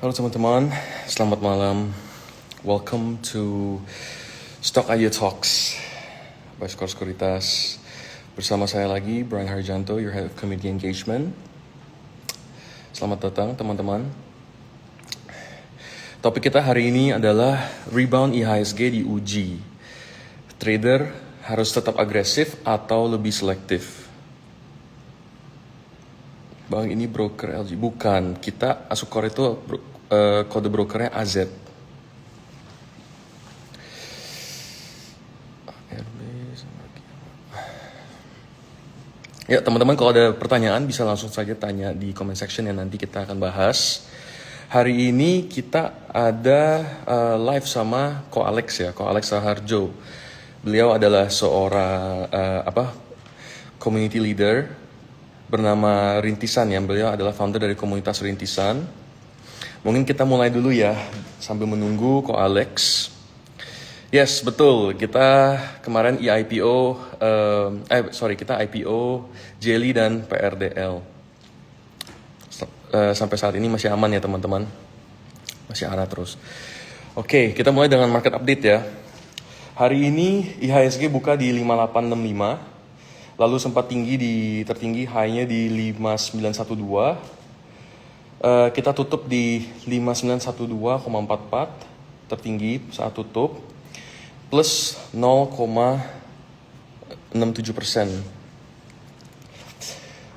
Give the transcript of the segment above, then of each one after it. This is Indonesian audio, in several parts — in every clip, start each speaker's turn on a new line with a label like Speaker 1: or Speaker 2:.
Speaker 1: Halo teman-teman, selamat malam. Welcome to Stock Idea Talks by Skor Sekuritas. Bersama saya lagi, Brian Harjanto, your Head of Community Engagement. Selamat datang teman-teman. Topik kita hari ini adalah rebound IHSG diuji. Trader harus tetap agresif atau lebih selektif? Bang, ini broker LG. Bukan, kita Asukor itu kode brokernya AZ. Ya teman-teman, kalau ada pertanyaan bisa langsung saja tanya di comment section yang nanti kita akan bahas. Hari ini kita ada live sama Ko Alex ya, Ko Alex Raharjo. Beliau adalah seorang community leader bernama Rintisan ya. Beliau adalah founder dari komunitas Rintisan. Mungkin kita mulai dulu ya, sambil menunggu Ko Alex. Yes, betul. Kita kemarin kita IPO Jelly dan PRDL. Sampai saat ini masih aman ya teman-teman. Masih arah terus. Oke, kita mulai dengan market update ya. Hari ini IHSG buka di 5865. Lalu sempat tertinggi high-nya di 5912. Kita tutup di 5912,44 tertinggi saat tutup, plus 0,67%.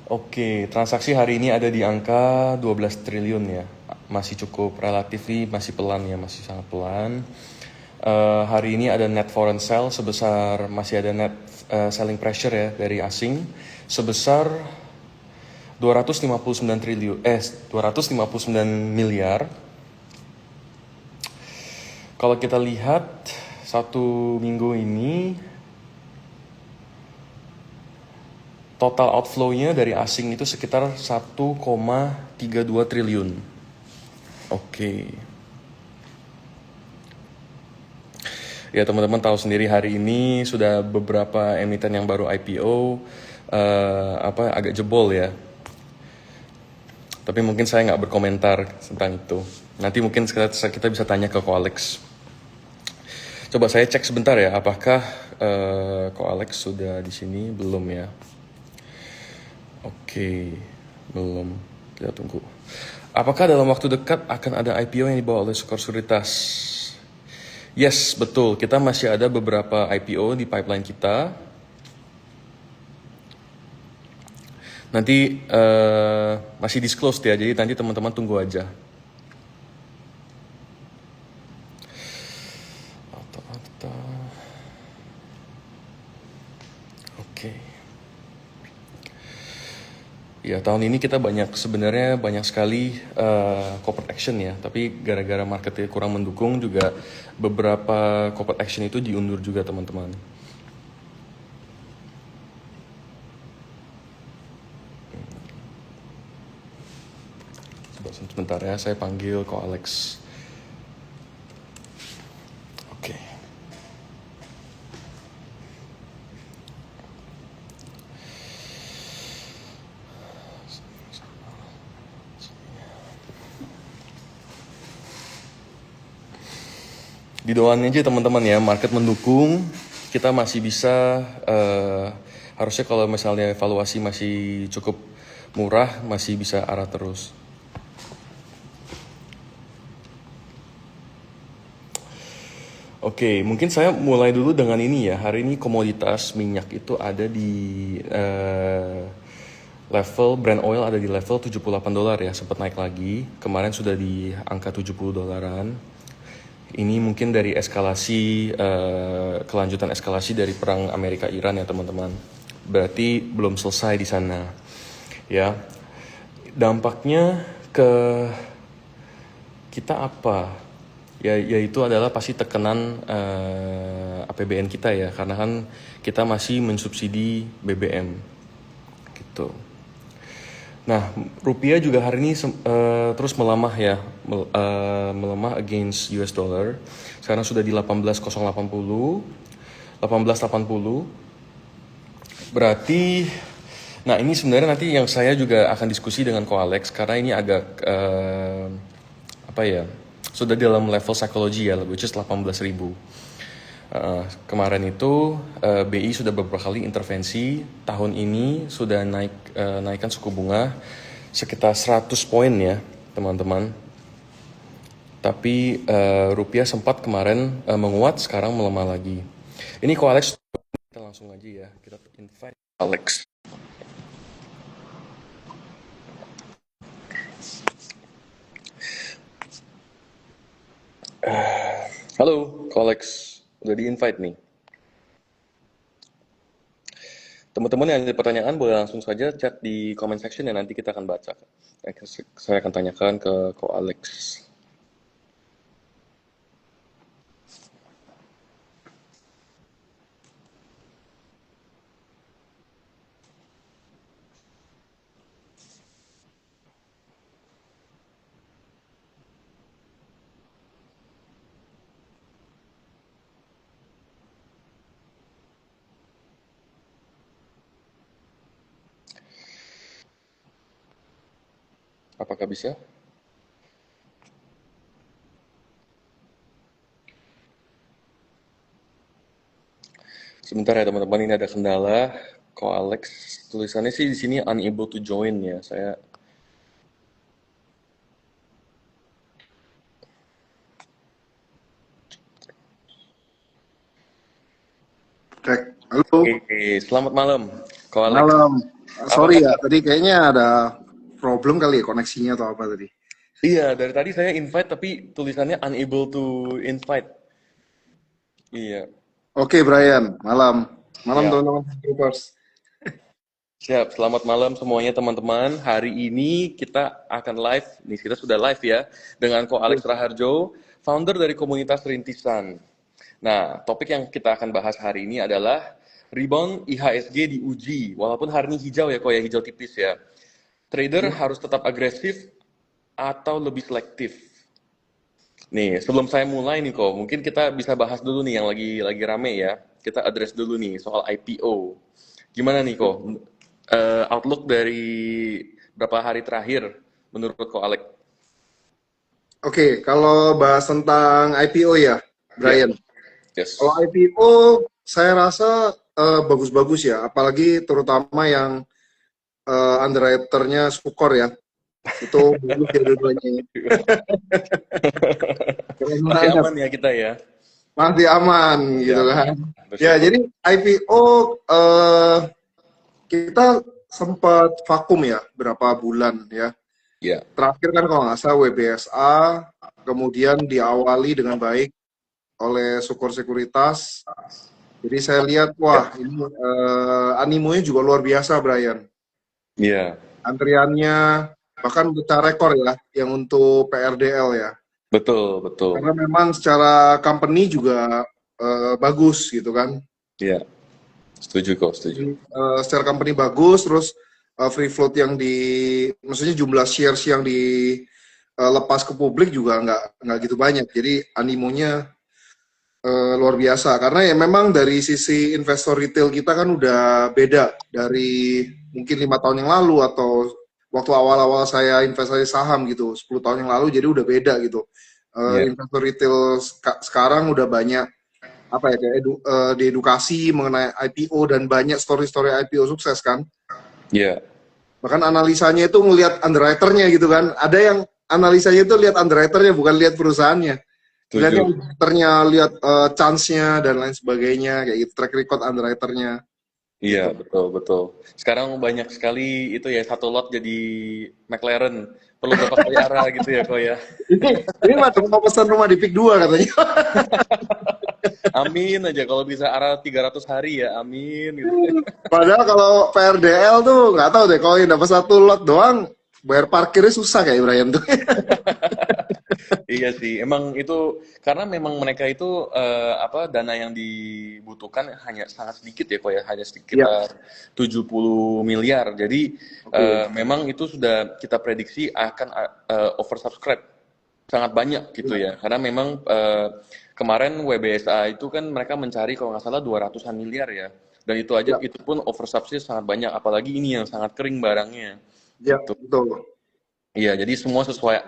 Speaker 1: Oke, transaksi hari ini ada di angka 12 triliun ya. Masih cukup relatif, masih pelan ya, masih sangat pelan. Hari ini ada net foreign sell masih ada net selling pressure ya dari asing sebesar 259 miliar. Kalau kita lihat satu minggu ini total outflow-nya dari asing itu sekitar 1,32 triliun. Oke. Ya teman-teman tahu sendiri hari ini sudah beberapa emiten yang baru IPO agak jebol ya. Tapi mungkin saya nggak berkomentar tentang itu. Nanti mungkin kita bisa tanya ke Ko Alex. Coba saya cek sebentar ya, apakah Ko Alex sudah di sini? Belum ya. Oke, belum. Kita tunggu. Apakah dalam waktu dekat akan ada IPO yang dibawa oleh Skor Sekuritas? Yes, betul. Kita masih ada beberapa IPO di pipeline kita. Nanti masih disclosed ya, jadi nanti teman-teman tunggu aja. Oke. Ya tahun ini kita sebenarnya banyak sekali corporate action ya, tapi gara-gara marketnya kurang mendukung juga beberapa corporate action itu diundur juga teman-teman. Sebentar ya, saya panggil Ko Alex. Oke. Didoain aja teman-teman ya, market mendukung, kita masih bisa harusnya kalau misalnya evaluasi masih cukup murah, masih bisa arah terus. Oke, mungkin saya mulai dulu dengan ini ya. Hari ini komoditas minyak itu ada di level Brent oil ada di level $78 ya, sempat naik lagi. Kemarin sudah di angka $70. Ini mungkin dari kelanjutan eskalasi dari perang Amerika Iran ya teman-teman. Berarti belum selesai di sana. Ya. Dampaknya ke kita apa? Yaitu adalah pasti tekanan APBN kita ya, karena kan kita masih mensubsidi BBM gitu. Nah, rupiah juga hari ini terus melemah ya, melemah against US dollar. Sekarang sudah di 18.80, 18.80. Berarti, nah ini sebenarnya nanti yang saya juga akan diskusi dengan Ko Alex karena ini agak apa ya, sudah dalam level psikologi ya, which is 18.000. Kemarin itu BI sudah beberapa kali intervensi, tahun ini sudah naikkan suku bunga sekitar 100 poin ya teman-teman. Tapi rupiah sempat kemarin menguat, sekarang melemah lagi. Ini Ko Alex, kita langsung aja ya, kita invite Alex. Halo, Ko Alex, udah di-invite nih. Teman-teman yang ada pertanyaan boleh langsung saja chat di comment section dan nanti kita akan baca. Saya akan tanyakan ke Ko Alex. Apakah bisa? Sebentar ya teman-teman, ini ada kendala. Ko Alex, tulisannya sih di sini unable to join ya. Saya
Speaker 2: Cek. Halo.
Speaker 1: Selamat malam, Ko Alex.
Speaker 2: Malam. Sorry ya,
Speaker 1: kabar?
Speaker 2: tadi kayaknya ada problem kali ya koneksinya atau apa tadi.
Speaker 1: Iya, dari tadi saya invite tapi tulisannya unable to invite. Iya,
Speaker 2: Oke, Brian. Malam. Malam
Speaker 1: siap.
Speaker 2: teman-teman troopers.
Speaker 1: Siap, selamat malam semuanya teman-teman. Hari ini kita akan live, nih kita sudah live ya, dengan Ko Alex Raharjo, founder dari komunitas Rintisan. Nah, topik yang kita akan bahas hari ini adalah rebound IHSG diuji, walaupun hari ini hijau ya, Ko ya, hijau tipis ya. Trader
Speaker 2: Ya.
Speaker 1: harus tetap agresif atau lebih selektif. Nih, sebelum saya mulai nih Ko, mungkin kita bisa bahas dulu nih yang lagi rame ya. Kita address dulu nih soal IPO. Gimana nih Ko? Outlook dari berapa hari terakhir menurut Ko Alek?
Speaker 2: Oke, kalau bahas tentang IPO ya,
Speaker 1: Ya,
Speaker 2: Brian. Kalau
Speaker 1: yes.
Speaker 2: IPO saya rasa bagus-bagus ya, apalagi terutama yang underwriter-nya Sukor ya. Itu bagus ya dua-duanya. Keren
Speaker 1: Masih
Speaker 2: banget.
Speaker 1: aman ya kita ya?
Speaker 2: Masih aman
Speaker 1: Masih
Speaker 2: gitu
Speaker 1: aman.
Speaker 2: kan. Ya,
Speaker 1: Bersyukur.
Speaker 2: jadi IPO kita sempat vakum ya berapa bulan ya.
Speaker 1: Ya,
Speaker 2: Terakhir kan kalau nggak salah WBSA, kemudian diawali dengan baik oleh Sukor Sekuritas. Jadi saya lihat,
Speaker 1: ya,
Speaker 2: wah ini animonya juga luar biasa, Brian.
Speaker 1: ya.
Speaker 2: Antriannya bahkan pecah rekor ya, yang untuk PRDL ya.
Speaker 1: Betul, betul.
Speaker 2: Karena memang secara company juga bagus gitu kan.
Speaker 1: Ya, setuju kok, setuju.
Speaker 2: Secara company bagus, terus free float yang maksudnya jumlah shares yang lepas ke publik juga nggak gitu banyak. Jadi animonya luar biasa. Karena ya memang dari sisi investor retail kita kan udah beda dari mungkin 5 tahun yang lalu atau waktu awal-awal saya investasi saham gitu, 10 tahun yang lalu, jadi udah beda gitu.
Speaker 1: Ya,
Speaker 2: Investor retail sekarang udah banyak apa ya, kayak diedukasi mengenai IPO dan banyak story-story IPO sukses kan.
Speaker 1: ya,
Speaker 2: Bahkan analisanya itu ngelihat underwriter-nya gitu kan. Ada yang analisanya itu lihat underwriter-nya bukan lihat perusahaannya. Lihatnya
Speaker 1: setuju.
Speaker 2: underwriter-nya, lihat chance-nya dan lain sebagainya kayak gitu, track record underwriter-nya
Speaker 1: Iya,
Speaker 2: gitu.
Speaker 1: betul, betul. Sekarang banyak sekali itu ya, satu lot jadi McLaren. Perlu berapa kali arah gitu ya, kok ya.
Speaker 2: Ini mah mau pesan rumah di PIK 2 katanya.
Speaker 1: Amin aja kalau bisa arah 300 hari ya, amin gitu.
Speaker 2: Padahal kalau PRDL tuh nggak tahu deh, kalau yang dapat satu lot doang bayar parkirnya susah kayak Ibrahim tuh.
Speaker 1: Iya sih, emang itu karena memang mereka itu apa dana yang dibutuhkan hanya sangat sedikit ya kok ya, hanya
Speaker 2: Iya,
Speaker 1: sekitar 70 miliar. Jadi
Speaker 2: oke.
Speaker 1: memang itu sudah kita prediksi akan oversubscribe sangat banyak gitu
Speaker 2: Iya,
Speaker 1: ya. Karena memang kemarin WBSA itu kan mereka mencari kalau nggak salah 200-an miliar ya. Dan itu aja
Speaker 2: iya,
Speaker 1: itu pun oversubscribe sangat banyak, apalagi ini yang sangat kering barangnya
Speaker 2: iya,
Speaker 1: gitu.
Speaker 2: betul.
Speaker 1: Iya, jadi semua sesuai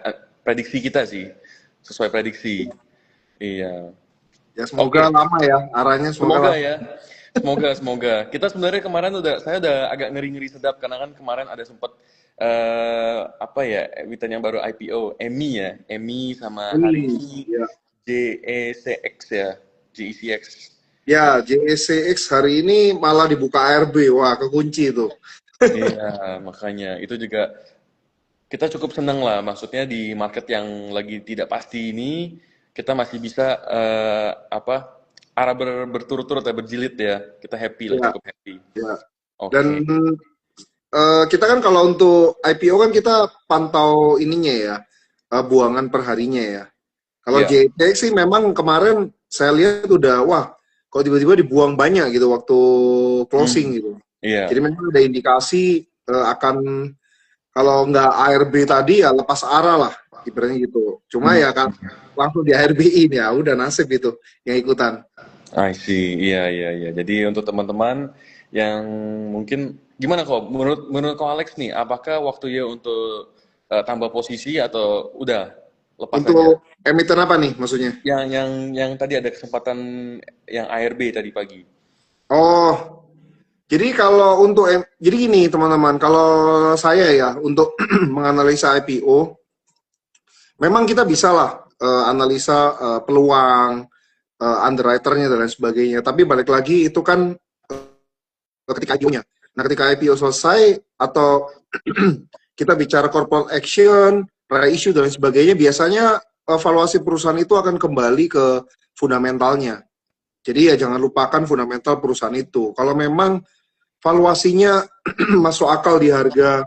Speaker 1: prediksi kita sih. sesuai prediksi. Iya.
Speaker 2: Ya semoga
Speaker 1: Oke,
Speaker 2: lama ya arahnya, semoga
Speaker 1: semoga
Speaker 2: lama.
Speaker 1: ya. Semoga. Kita sebenarnya kemarin saya udah agak ngeri-ngeri sedap karena kan kemarin ada sempat apa ya, emiten yang baru IPO, EMI ya, EMI sama hari
Speaker 2: Ini
Speaker 1: ini
Speaker 2: ya.
Speaker 1: JECX ya, JECX.
Speaker 2: Ya, JSCX hari ini malah dibuka ARB. Wah, kekunci itu.
Speaker 1: Iya, makanya itu juga kita cukup senang lah, maksudnya di market yang lagi tidak pasti ini kita masih bisa apa arah berturut-turut ya, berjilid ya, kita happy lah,
Speaker 2: Ya,
Speaker 1: cukup happy.
Speaker 2: ya.
Speaker 1: Oke.
Speaker 2: Dan kita kan kalau untuk IPO kan kita pantau ininya ya, buangan perharinya ya. Kalau
Speaker 1: Iya.
Speaker 2: JTX sih memang kemarin saya lihat udah, wah, kok tiba-tiba dibuang banyak gitu waktu closing
Speaker 1: Hmm.
Speaker 2: gitu. Jadi
Speaker 1: Iya.
Speaker 2: memang ada indikasi akan, kalau nggak ARB tadi ya lepas arah lah, ibaratnya gitu. Cuma
Speaker 1: Hmm.
Speaker 2: ya kan langsung di ARB-in ya, udah nasib itu yang ikutan.
Speaker 1: I see. Iya. Jadi untuk teman-teman yang mungkin gimana kok menurut menurut kok Alex nih, apakah waktunya untuk tambah posisi atau udah lepas aja?
Speaker 2: Untuk emiten apa nih maksudnya?
Speaker 1: Yang tadi ada kesempatan yang ARB tadi pagi.
Speaker 2: Oh, jadi kalau untuk jadi gini teman-teman, kalau saya ya untuk menganalisa IPO, memang kita bisa lah analisa peluang, underwriternya dan lain sebagainya. Tapi balik lagi itu kan ketika IPO-nya. Nah, ketika IPO selesai atau kita bicara corporate action, reissue dan lain sebagainya, biasanya valuasi perusahaan itu akan kembali ke fundamentalnya. Jadi ya jangan lupakan fundamental perusahaan itu. Kalau memang valuasinya masuk akal di harga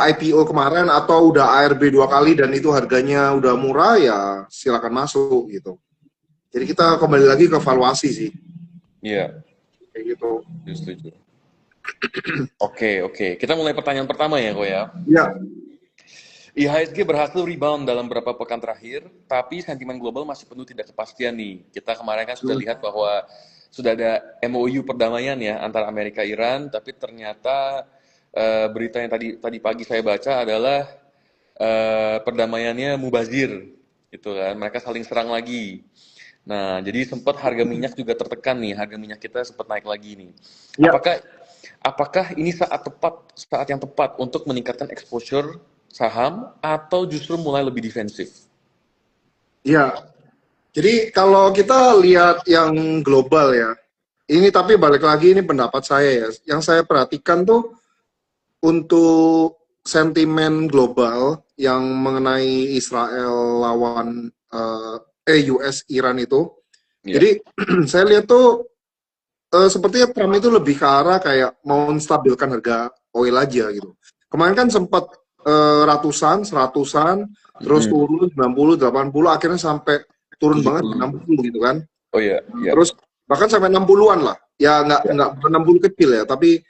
Speaker 2: IPO kemarin atau udah ARB 2 kali dan itu harganya udah murah, ya silakan masuk gitu. Jadi kita kembali lagi ke valuasi sih,
Speaker 1: Iya,
Speaker 2: kayak gitu.
Speaker 1: setuju. Oke. Kita mulai pertanyaan pertama ya, kok ya.
Speaker 2: Ya,
Speaker 1: IHSG berhasil rebound dalam beberapa pekan terakhir, tapi sentimen global masih penuh tidak kepastian nih. Kita kemarin kan sudah lihat bahwa sudah ada MOU perdamaian ya antara Amerika Iran, tapi ternyata berita yang tadi pagi saya baca adalah perdamaiannya mubazir, gitu kan. Mereka saling serang lagi. Nah, jadi sempat harga minyak juga tertekan nih, harga minyak kita sempat naik lagi nih.
Speaker 2: ya,
Speaker 1: Apakah apakah ini saat yang tepat untuk meningkatkan exposure saham atau justru mulai lebih defensif?
Speaker 2: ya. Jadi kalau kita lihat yang global ya, ini tapi balik lagi ini pendapat saya ya. Yang saya perhatikan tuh untuk sentimen global yang mengenai Israel lawan US Iran itu.
Speaker 1: Ya.
Speaker 2: Jadi saya lihat tuh sepertinya Trump itu lebih ke arah kayak mau menstabilkan harga oil aja gitu. Kemarin kan sempat ratusan, seratusan, terus
Speaker 1: Mm-mm.
Speaker 2: turun 90, 80, akhirnya sampai turun banget
Speaker 1: 70.
Speaker 2: 60 gitu kan.
Speaker 1: Oh iya, iya.
Speaker 2: Terus bahkan sampai 60-an lah. Ya
Speaker 1: Ya.
Speaker 2: nggak 60 kecil ya, tapi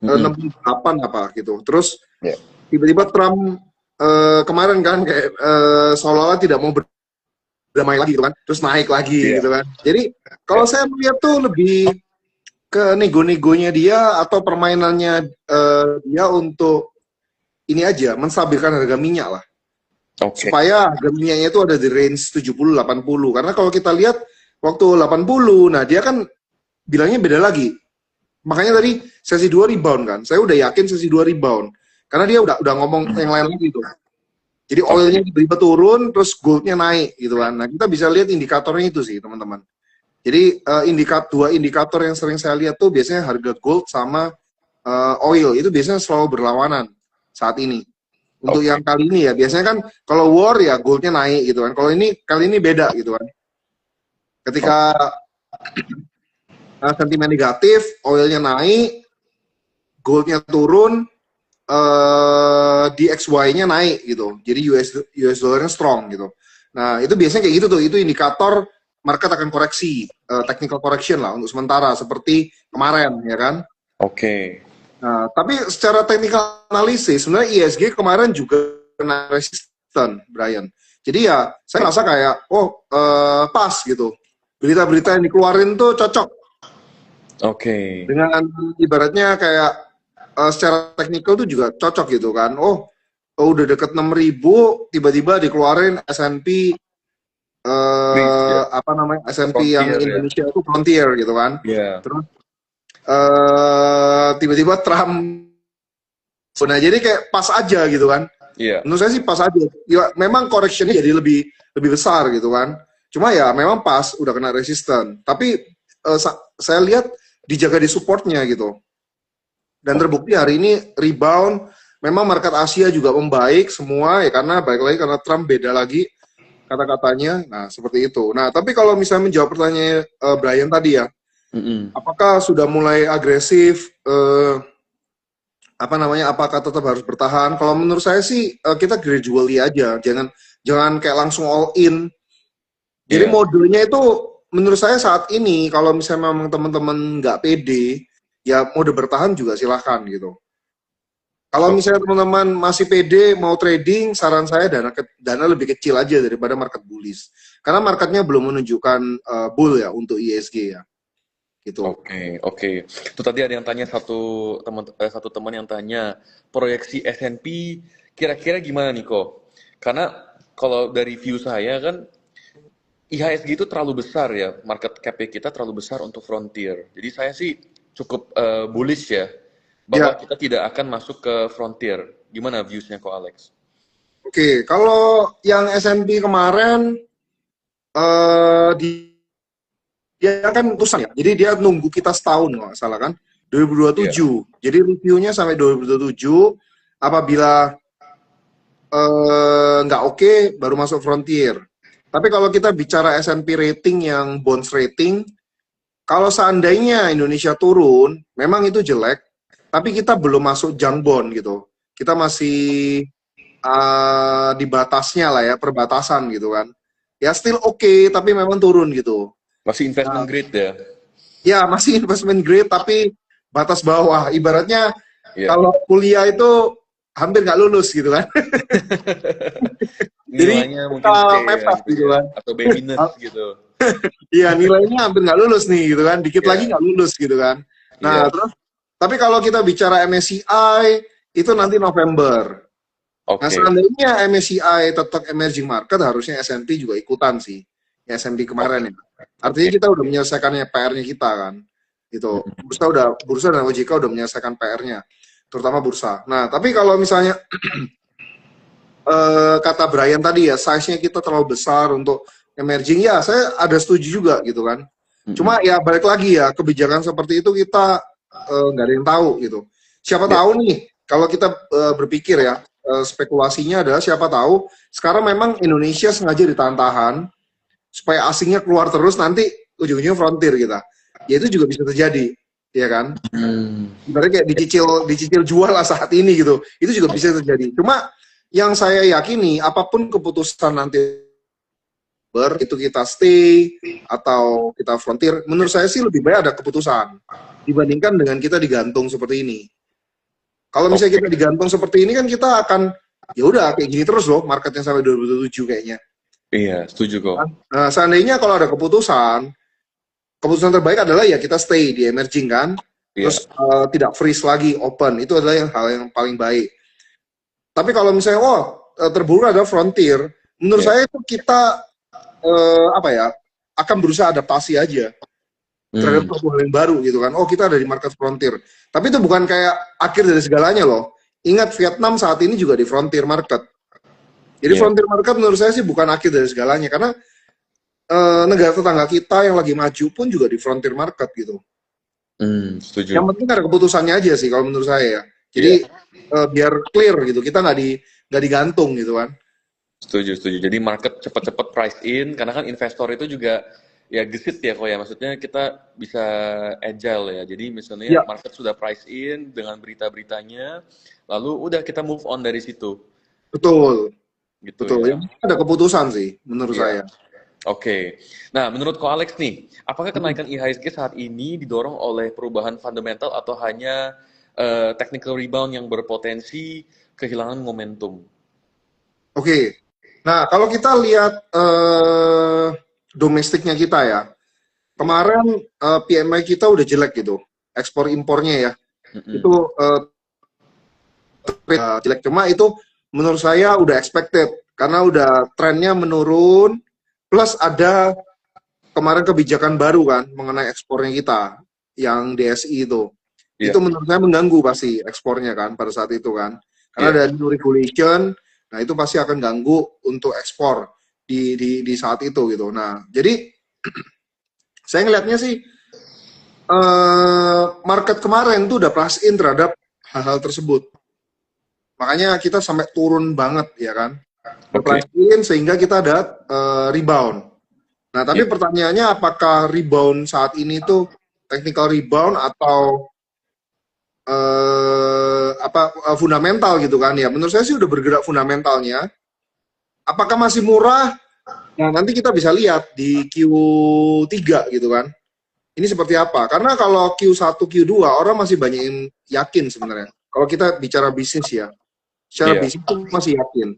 Speaker 1: Mm-mm.
Speaker 2: 68 apa gitu. Terus
Speaker 1: Ya.
Speaker 2: tiba-tiba Trump kemarin kan kayak seolah-olah tidak mau berdamai lagi gitu kan. Terus naik lagi
Speaker 1: Iya.
Speaker 2: gitu kan. Jadi kalau
Speaker 1: Ya.
Speaker 2: saya melihat tuh lebih ke nego-negonya dia atau permainannya dia untuk ini aja, menstabilkan harga minyak lah.
Speaker 1: Oke.
Speaker 2: Supaya harga minyaknya itu ada di range 70-80. Karena kalau kita lihat waktu 80, nah dia kan bilangnya beda lagi. Makanya tadi sesi 2 rebound kan. Saya udah yakin sesi 2 rebound. Karena dia udah ngomong yang lain lagi tuh. Jadi oilnya
Speaker 1: Oke.
Speaker 2: tiba-tiba turun, terus goldnya naik gitu kan. Nah kita bisa lihat indikatornya itu sih teman-teman. Jadi dua indikator yang sering saya lihat tuh biasanya harga gold sama oil itu biasanya selalu berlawanan saat ini. Untuk
Speaker 1: Oke.
Speaker 2: yang kali ini ya biasanya kan kalau war ya goldnya naik gitu kan. Kalau ini kali ini beda gitu kan. Ketika
Speaker 1: Oke.
Speaker 2: sentimen negatif, oilnya naik, goldnya turun, di XY-nya naik gitu. Jadi US dollarnya strong gitu. Nah, itu biasanya kayak gitu tuh. Itu indikator market akan koreksi, technical correction lah untuk sementara seperti kemarin ya kan.
Speaker 1: Oke.
Speaker 2: Nah, tapi secara technical analisis sebenarnya ISG kemarin juga kena resisten, Brian. Jadi ya saya rasa kayak pas gitu. Berita-berita yang dikeluarin tuh cocok
Speaker 1: Oke.
Speaker 2: dengan ibaratnya kayak secara teknikal tuh juga cocok gitu kan. Oh, udah deket 6.000, tiba-tiba dikeluarin S&P
Speaker 1: Freeze ya,
Speaker 2: apa namanya S&P yang
Speaker 1: frontier ya.
Speaker 2: Indonesia itu Frontier gitu kan.
Speaker 1: Iya.
Speaker 2: Terus tiba-tiba Trump. Nah jadi kayak pas aja gitu kan.
Speaker 1: Iya.
Speaker 2: Menurut saya sih pas aja. Ya memang correctionnya jadi lebih lebih besar gitu kan. Cuma ya memang pas udah kena resisten. Tapi saya lihat dijaga di supportnya gitu. Dan terbukti hari ini rebound. Memang market Asia juga membaik semua ya karena baik lagi karena Trump beda lagi kata-katanya. Nah seperti itu. Nah tapi kalau misalnya menjawab pertanyaan Brian tadi ya,
Speaker 1: Mm-mm.
Speaker 2: apakah sudah mulai agresif? Apa namanya? Apakah tetap harus bertahan? Kalau menurut saya sih kita gradually aja, jangan kayak langsung all in. Jadi
Speaker 1: Iya.
Speaker 2: modulnya itu menurut saya saat ini kalau misalnya memang teman-teman nggak pede, ya mode bertahan juga silahkan gitu. Kalau misalnya
Speaker 1: Oke.
Speaker 2: teman-teman masih pede mau trading, saran saya dana lebih kecil aja daripada market bullish. Karena marketnya belum menunjukkan bull ya untuk ISG ya, gitu.
Speaker 1: Oke, oke. Itu tadi ada yang tanya satu teman yang tanya proyeksi S&P kira-kira gimana nih kok? Karena kalau dari view saya kan IHSG itu terlalu besar ya, market cap kita terlalu besar untuk Frontier. Jadi saya sih cukup bullish ya bahwa
Speaker 2: Ya,
Speaker 1: kita tidak akan masuk ke Frontier. Gimana views-nya kok Alex?
Speaker 2: oke. Kalau yang S&P kemarin dia kan utusan ya, jadi dia nunggu kita setahun kalau nggak salah kan,
Speaker 1: Iya.
Speaker 2: 2027. Jadi reviewnya sampai 2027. Apabila nggak oke, baru masuk Frontier. Tapi kalau kita bicara S&P rating yang bonds rating, kalau seandainya Indonesia turun, memang itu jelek, tapi kita belum masuk junk bond gitu. Kita masih di batasnya lah ya, perbatasan gitu kan. Ya still oke, tapi memang turun gitu.
Speaker 1: Masih investment
Speaker 2: Nah,
Speaker 1: grade ya?
Speaker 2: ya masih investment grade tapi batas bawah. Ibaratnya
Speaker 1: Iya.
Speaker 2: kalau kuliah itu hampir nggak lulus gitu kan. Jadi
Speaker 1: Nilainya
Speaker 2: kita
Speaker 1: mungkin C ya
Speaker 2: mepet
Speaker 1: gitu
Speaker 2: gitu
Speaker 1: ya,
Speaker 2: kan.
Speaker 1: atau B minus gitu.
Speaker 2: Iya nilainya hampir nggak lulus nih gitu kan. Dikit lagi
Speaker 1: Iya,
Speaker 2: nggak lulus gitu kan. Nah
Speaker 1: iya.
Speaker 2: terus tapi kalau kita bicara MSCI itu nanti November. Nah
Speaker 1: Oke,
Speaker 2: seandainya MSCI tetap emerging market harusnya S&P juga ikutan sih. Ya, S&P
Speaker 1: oke,
Speaker 2: kemarin ya. Artinya
Speaker 1: oke.
Speaker 2: kita udah menyelesaikannya PR-nya kita kan. Gitu. Bursa dan OJK udah menyelesaikan PR-nya, terutama bursa. Nah, tapi kalau misalnya kata Brian tadi ya, size-nya kita terlalu besar untuk emerging, ya saya ada setuju juga gitu kan.
Speaker 1: Mm-mm.
Speaker 2: Cuma ya balik lagi ya, kebijakan seperti itu kita nggak ada yang tahu gitu. Siapa
Speaker 1: Ya.
Speaker 2: tahu nih, kalau kita berpikir ya, spekulasinya adalah siapa tahu sekarang memang Indonesia sengaja ditahan-tahan supaya asingnya keluar terus nanti ujung-ujungnya frontier kita. Ya itu juga bisa terjadi, ya kan?
Speaker 1: Hmm.
Speaker 2: Ibaratnya kayak dicicil jual lah saat ini gitu. Itu juga bisa terjadi. Cuma yang saya yakini apapun keputusan nanti itu kita stay atau kita frontier, menurut saya sih lebih baik ada keputusan dibandingkan dengan kita digantung seperti ini. Kalau misalnya
Speaker 1: Oke,
Speaker 2: kita digantung seperti ini kan kita akan ya udah kayak gini terus loh marketnya sampai 2027 kayaknya.
Speaker 1: iya, setuju kok.
Speaker 2: Nah, seandainya kalau ada keputusan terbaik adalah ya kita stay di emerging kan,
Speaker 1: Iya,
Speaker 2: terus tidak freeze lagi open, itu adalah hal yang paling baik. Tapi kalau misalnya terburuk adalah frontier, menurut
Speaker 1: iya.
Speaker 2: saya itu kita apa ya akan berusaha adaptasi aja terhadap
Speaker 1: Hmm,
Speaker 2: suatu hal yang baru gitu kan. Oh kita ada di market frontier, tapi itu bukan kayak akhir dari segalanya loh. Ingat Vietnam saat ini juga di frontier market. Jadi
Speaker 1: iya.
Speaker 2: frontier market menurut saya sih bukan akhir dari segalanya karena negara tetangga kita yang lagi maju pun juga di frontier market gitu. Yang
Speaker 1: Setuju.
Speaker 2: penting ada keputusannya aja sih kalau menurut saya ya. Jadi
Speaker 1: Iya,
Speaker 2: biar clear gitu, kita nggak digantung gitu kan.
Speaker 1: setuju, setuju. Jadi market cepat-cepat price in, karena kan investor itu juga ya gesit ya kok ya. Maksudnya kita bisa agile ya. Jadi misalnya
Speaker 2: Iya,
Speaker 1: market sudah price in dengan berita-beritanya, lalu udah kita move on dari situ,
Speaker 2: betul,
Speaker 1: gitu
Speaker 2: betul.
Speaker 1: ya.
Speaker 2: Yang penting ada keputusan sih menurut
Speaker 1: Iya.
Speaker 2: saya.
Speaker 1: Oke. Nah, menurut Ko Alex nih, apakah kenaikan IHSG saat ini didorong oleh perubahan fundamental atau hanya technical rebound yang berpotensi kehilangan momentum?
Speaker 2: Oke. Nah, kalau kita lihat domestiknya kita ya, kemarin PMI kita udah jelek gitu, ekspor impornya ya,
Speaker 1: Mm-mm.
Speaker 2: itu jelek. Cuma itu menurut saya udah expected karena udah trennya menurun, plus ada kemarin kebijakan baru kan mengenai ekspornya kita yang DSI itu.
Speaker 1: Iya,
Speaker 2: Itu menurut saya mengganggu pasti ekspornya kan pada saat itu kan. Karena
Speaker 1: iya,
Speaker 2: ada new regulation, nah itu pasti akan ganggu untuk ekspor di saat itu gitu. Nah, jadi saya ngelihatnya sih market kemarin tuh udah price in terhadap hal-hal tersebut. Makanya kita sampai turun banget ya kan. Udah
Speaker 1: oke,
Speaker 2: price in sehingga kita ada rebound. Nah, tapi
Speaker 1: iya,
Speaker 2: pertanyaannya apakah rebound saat ini tuh technical rebound atau fundamental gitu kan ya. Menurut saya sih udah bergerak fundamentalnya. Apakah masih murah? Nah, nanti kita bisa lihat di Q3 gitu kan. Ini seperti apa? Karena kalau Q1, Q2 orang masih banyak yang yakin sebenarnya. Kalau kita bicara bisnis ya, secara
Speaker 1: iya,
Speaker 2: bisnis itu masih yakin.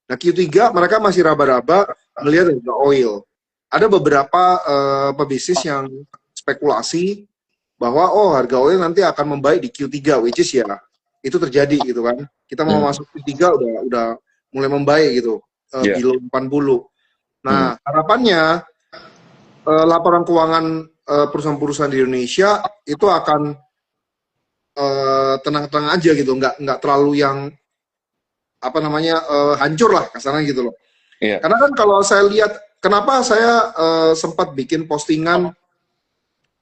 Speaker 2: Nah, Q3 mereka masih raba-raba melihat harga oil. Ada beberapa pebisnis yang spekulasi bahwa oh harga oil nanti akan membaik di Q3, which is ya itu terjadi gitu kan. Kita mau
Speaker 1: hmm,
Speaker 2: masuk Q3 udah mulai membaik gitu,
Speaker 1: iya,
Speaker 2: below 80.
Speaker 1: hmm,
Speaker 2: Nah, harapannya laporan keuangan perusahaan-perusahaan di Indonesia itu akan tenang-tenang aja gitu, nggak terlalu yang apa namanya hancur lah kasarnya gitu loh.
Speaker 1: iya,
Speaker 2: Karena kan kalau saya lihat, kenapa saya sempat bikin postingan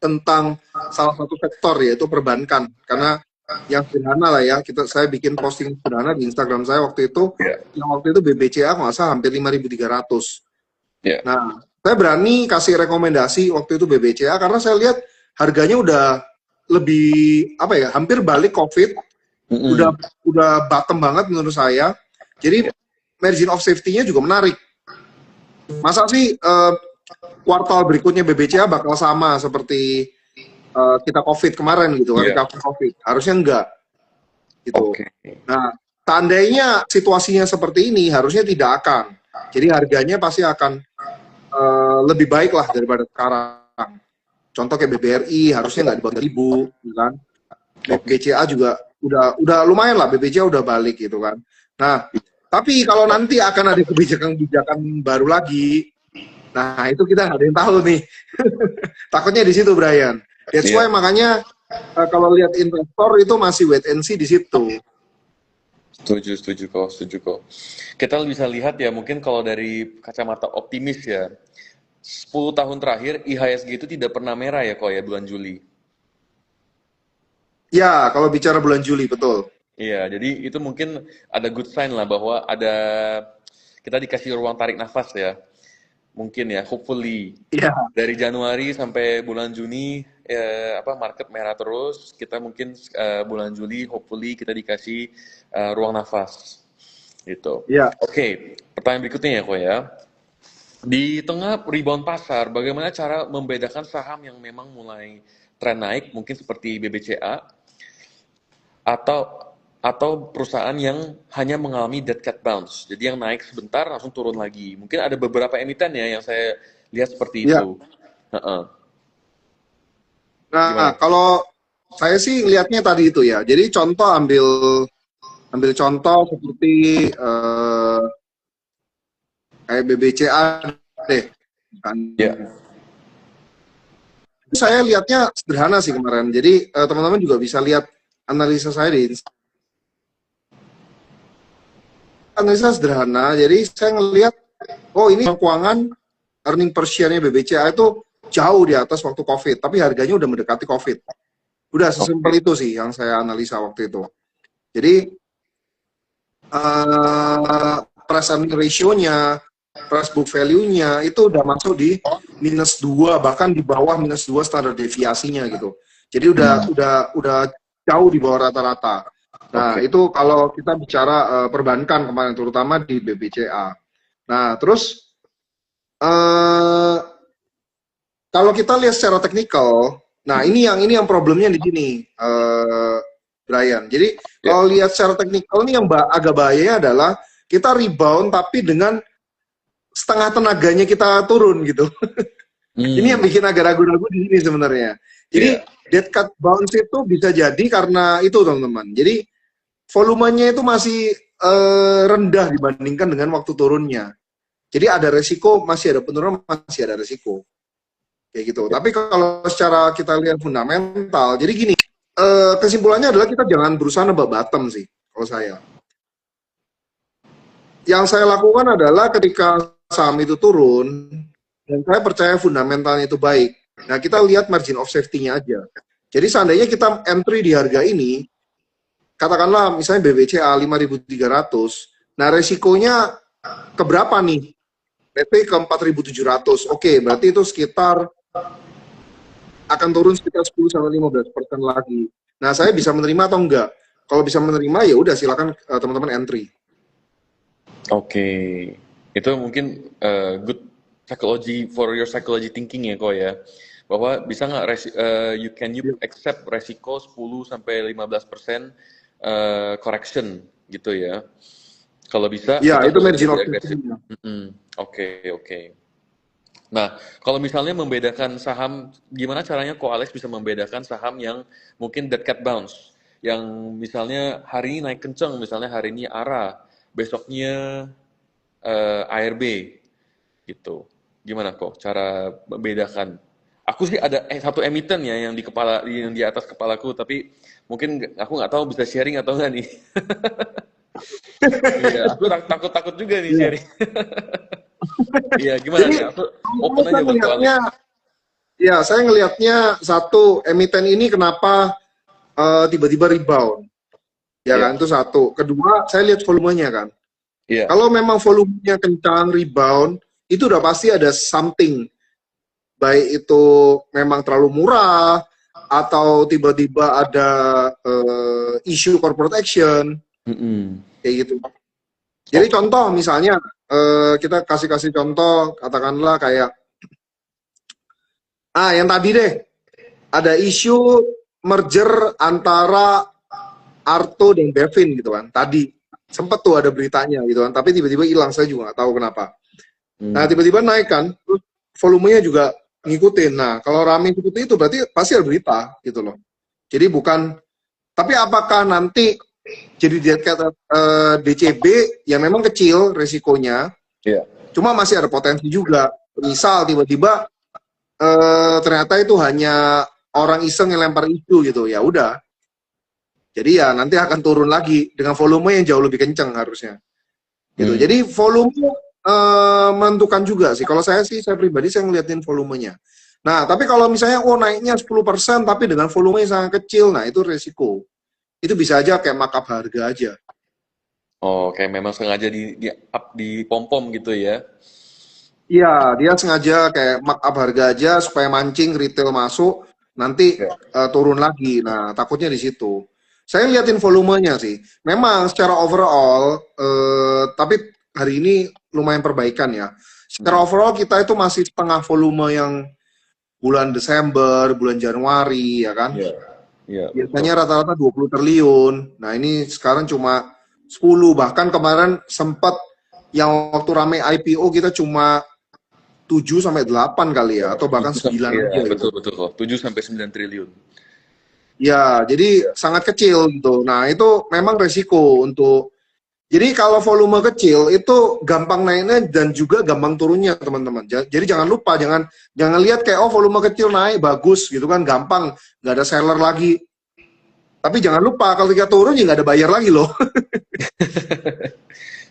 Speaker 2: tentang salah satu sektor yaitu perbankan, karena yang sederhana lah ya, saya bikin posting sederhana di Instagram saya waktu itu,
Speaker 1: iya,
Speaker 2: yang waktu itu BBCA nggak salah hampir 5.300.
Speaker 1: iya,
Speaker 2: Nah, saya berani kasih rekomendasi waktu itu BBCA karena saya lihat harganya udah lebih apa ya, hampir balik COVID, udah
Speaker 1: hmm,
Speaker 2: udah bottom banget menurut saya. Jadi
Speaker 1: iya,
Speaker 2: margin of safety-nya juga menarik. Masa sih kuartal berikutnya BBCA bakal sama seperti kita COVID kemarin gitu kan,
Speaker 1: iya,
Speaker 2: recovery COVID? Harusnya enggak gitu.
Speaker 1: oke,
Speaker 2: Nah, seandainya situasinya seperti ini, harusnya tidak akan. Jadi harganya pasti akan lebih baik lah daripada sekarang. Contoh kayak BBRI harusnya nggak di bawah 1.000, gitu kan.
Speaker 1: oke,
Speaker 2: BCA juga udah lumayan lah, BBCA udah balik gitu kan. Nah, tapi kalau nanti akan ada kebijakan-kebijakan baru lagi, nah itu kita nggak ada yang tahu nih. Takutnya di situ, Brian. That's
Speaker 1: iya.
Speaker 2: why makanya kalau lihat investor itu masih wait and see di situ.
Speaker 1: Setuju, setuju kok, setuju kok. Kita bisa lihat ya, mungkin kalau dari kacamata optimis ya, 10 tahun terakhir IHSG itu tidak pernah merah ya kok ya bulan Juli.
Speaker 2: Ya, kalau bicara bulan Juli, betul.
Speaker 1: Iya, jadi itu mungkin ada good sign lah bahwa ada kita dikasih ruang tarik nafas ya. Mungkin ya, hopefully
Speaker 2: Iya,
Speaker 1: dari Januari sampai bulan Juni market merah terus. Kita mungkin bulan Juli hopefully kita dikasih ruang nafas gitu.
Speaker 2: iya.
Speaker 1: Oke, pertanyaan berikutnya ya kok ya. Di tengah rebound pasar, bagaimana cara membedakan saham yang memang mulai tren naik, mungkin seperti BBCA, atau perusahaan yang hanya mengalami dead cat bounce, jadi yang naik sebentar langsung turun lagi. Mungkin ada beberapa emiten ya yang saya lihat seperti
Speaker 2: Iya.
Speaker 1: itu. Heeh.
Speaker 2: Nah,
Speaker 1: Gimana?
Speaker 2: kalau saya sih lihatnya tadi itu ya. Jadi contoh ambil ambil contoh seperti kayak BBCA deh. Kan.
Speaker 1: Ya,
Speaker 2: Saya lihatnya sederhana sih kemarin. Jadi teman-teman juga bisa lihat analisa saya di analisa sederhana. Jadi saya ngelihat, oh ini keuangan earning per share-nya BBCA itu jauh di atas waktu COVID, tapi harganya udah mendekati COVID. Udah
Speaker 1: oke,
Speaker 2: sesimpel itu sih yang saya analisa waktu itu. Jadi price earning ratio-nya, price book value-nya itu udah masuk di -2, bahkan di bawah -2 standar deviasinya gitu. Jadi udah jauh di bawah rata-rata. Nah,
Speaker 1: oke.
Speaker 2: itu kalau kita bicara perbankan kemarin, terutama di BBCA. Nah, terus uh, kalau kita lihat secara teknikal, nah
Speaker 1: Mm-mm.
Speaker 2: ini yang problemnya di sini, Brian. Jadi
Speaker 1: Ya,
Speaker 2: kalau lihat secara teknikal ini yang agak bahaya adalah kita rebound tapi dengan setengah tenaganya kita turun gitu. Ini yang
Speaker 1: hmm,
Speaker 2: bikin agak ragu-ragu di sini sebenarnya. Jadi
Speaker 1: ya,
Speaker 2: dead cut bounce itu bisa jadi karena itu teman-teman. Jadi volumenya itu masih rendah dibandingkan dengan waktu turunnya. Jadi ada resiko, masih ada penurunan, masih ada resiko. Kayak gitu. Tapi kalau secara kita lihat fundamental, jadi gini, kesimpulannya adalah kita jangan berusaha nebak bottom sih, kalau saya. Yang saya lakukan adalah ketika saham itu turun, dan saya percaya fundamentalnya itu baik. Nah, kita lihat margin of safety-nya aja. Jadi seandainya kita entry di harga ini, katakanlah misalnya BBCA 5.300, nah resikonya keberapa nih? Let's say ke 4.700. Oke, berarti itu sekitar akan turun sekitar 10-15% lagi. Nah, saya bisa menerima atau enggak? Kalau bisa menerima, ya udah silakan teman-teman entry.
Speaker 1: Oke, itu mungkin good psychology for your psychology thinking ya kok ya. Bahwa bisa nggak you accept resiko 10-15% correction gitu ya. Kalau bisa
Speaker 2: Ya,
Speaker 1: kita
Speaker 2: itu
Speaker 1: boleh
Speaker 2: margin of
Speaker 1: lebih agresif.
Speaker 2: safety-nya.
Speaker 1: Oke. Nah, kalau misalnya membedakan saham, gimana caranya kok Alex bisa membedakan saham yang mungkin dead cat bounce, yang misalnya hari ini naik kenceng, misalnya hari ini ARA, besoknya ARB, gitu. Gimana kok cara membedakan? Aku sih ada satu emiten ya yang di atas kepalaku, tapi mungkin aku nggak tahu bisa sharing atau nggak nih. Iya, aku takut juga nih
Speaker 2: Iya.
Speaker 1: sharing. Iya, gimana
Speaker 2: Jadi,
Speaker 1: nih? Aku open
Speaker 2: saya
Speaker 1: aja buat kok Alex.
Speaker 2: ngelihatnya, ya saya ngelihatnya satu, emiten ini kenapa tiba-tiba rebound. Ya
Speaker 1: Iya,
Speaker 2: kan, itu satu. Kedua, saya lihat volumenya kan.
Speaker 1: iya.
Speaker 2: Kalau memang volumenya kencang, rebound, itu udah pasti ada something. Baik itu memang terlalu murah, atau tiba-tiba ada isu corporate action,
Speaker 1: Mm-mm.
Speaker 2: kayak gitu. Jadi
Speaker 1: Oke.
Speaker 2: contoh misalnya, kita kasih contoh, katakanlah kayak, yang tadi deh, ada isu merger antara Arto dan Devin gitu kan. Tadi sempet tuh ada beritanya gitu kan, tapi tiba-tiba hilang, saya juga nggak tahu kenapa. Nah,
Speaker 1: Hmm.
Speaker 2: tiba-tiba naik kan, terus volumenya juga ngikutin. Nah, kalau rame seperti itu berarti pasti ada berita gitu loh. Jadi bukan, tapi apakah nanti jadi DCB yang memang kecil resikonya,
Speaker 1: Iya.
Speaker 2: cuma masih ada potensi juga. Misal tiba-tiba ternyata itu hanya orang iseng yang lempar isu gitu, ya udah. Jadi ya nanti akan turun lagi dengan volume yang jauh lebih kencang harusnya. Gitu.
Speaker 1: Hmm.
Speaker 2: Jadi volume menentukan juga sih. Kalau saya pribadi saya ngeliatin volumenya. Nah, tapi kalau misalnya naiknya 10% tapi dengan volume yang sangat kecil, nah itu resiko. Itu bisa aja kayak markup harga aja.
Speaker 1: Oh, kayak memang sengaja di pom-pom gitu ya.
Speaker 2: Iya, dia sengaja kayak markup harga aja supaya mancing retail masuk, nanti
Speaker 1: Ya.
Speaker 2: turun lagi. Nah, takutnya di situ. Saya liatin volumenya sih. Memang secara overall, tapi hari ini lumayan perbaikan ya. Secara
Speaker 1: Hmm.
Speaker 2: overall kita itu masih setengah volume yang bulan Desember, bulan Januari, ya kan?
Speaker 1: Iya. Iya, betul.
Speaker 2: Biasanya rata-rata 20 triliun. Nah, ini sekarang cuma 10. Bahkan kemarin sempat yang waktu rame IPO kita cuma 7 sampai 8 kali ya, atau bahkan 9
Speaker 1: Iya,
Speaker 2: aja gitu.
Speaker 1: betul kok. 7-9 triliun.
Speaker 2: Ya, jadi sangat kecil gitu. Nah, itu memang resiko untuk, jadi kalau volume kecil itu gampang naiknya dan juga gampang turunnya, teman-teman. Jadi jangan lupa, jangan jangan lihat kayak volume kecil naik bagus gitu kan, gampang, nggak ada seller lagi. Tapi jangan lupa kalau kita turun ya nggak ada bayar lagi loh.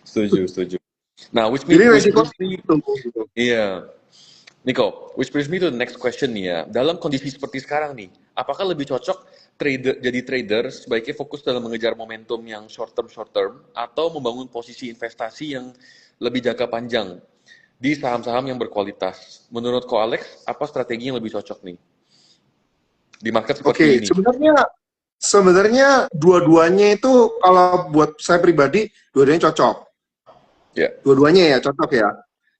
Speaker 1: Setuju. Nah,
Speaker 2: Jadi
Speaker 1: which
Speaker 2: resiko
Speaker 1: brings me,
Speaker 2: itu gitu.
Speaker 1: iya, Nico, which brings me to the next question nih ya. Dalam kondisi seperti sekarang nih, apakah lebih cocok jadi trader sebaiknya fokus dalam mengejar momentum yang short term atau membangun posisi investasi yang lebih jangka panjang di saham-saham yang berkualitas? Menurut Ko Alex, apa strategi yang lebih cocok nih di market seperti
Speaker 2: Oke,
Speaker 1: ini?
Speaker 2: sebenarnya dua-duanya itu kalau buat saya pribadi dua-duanya cocok.
Speaker 1: Ya,
Speaker 2: Dua-duanya ya cocok ya.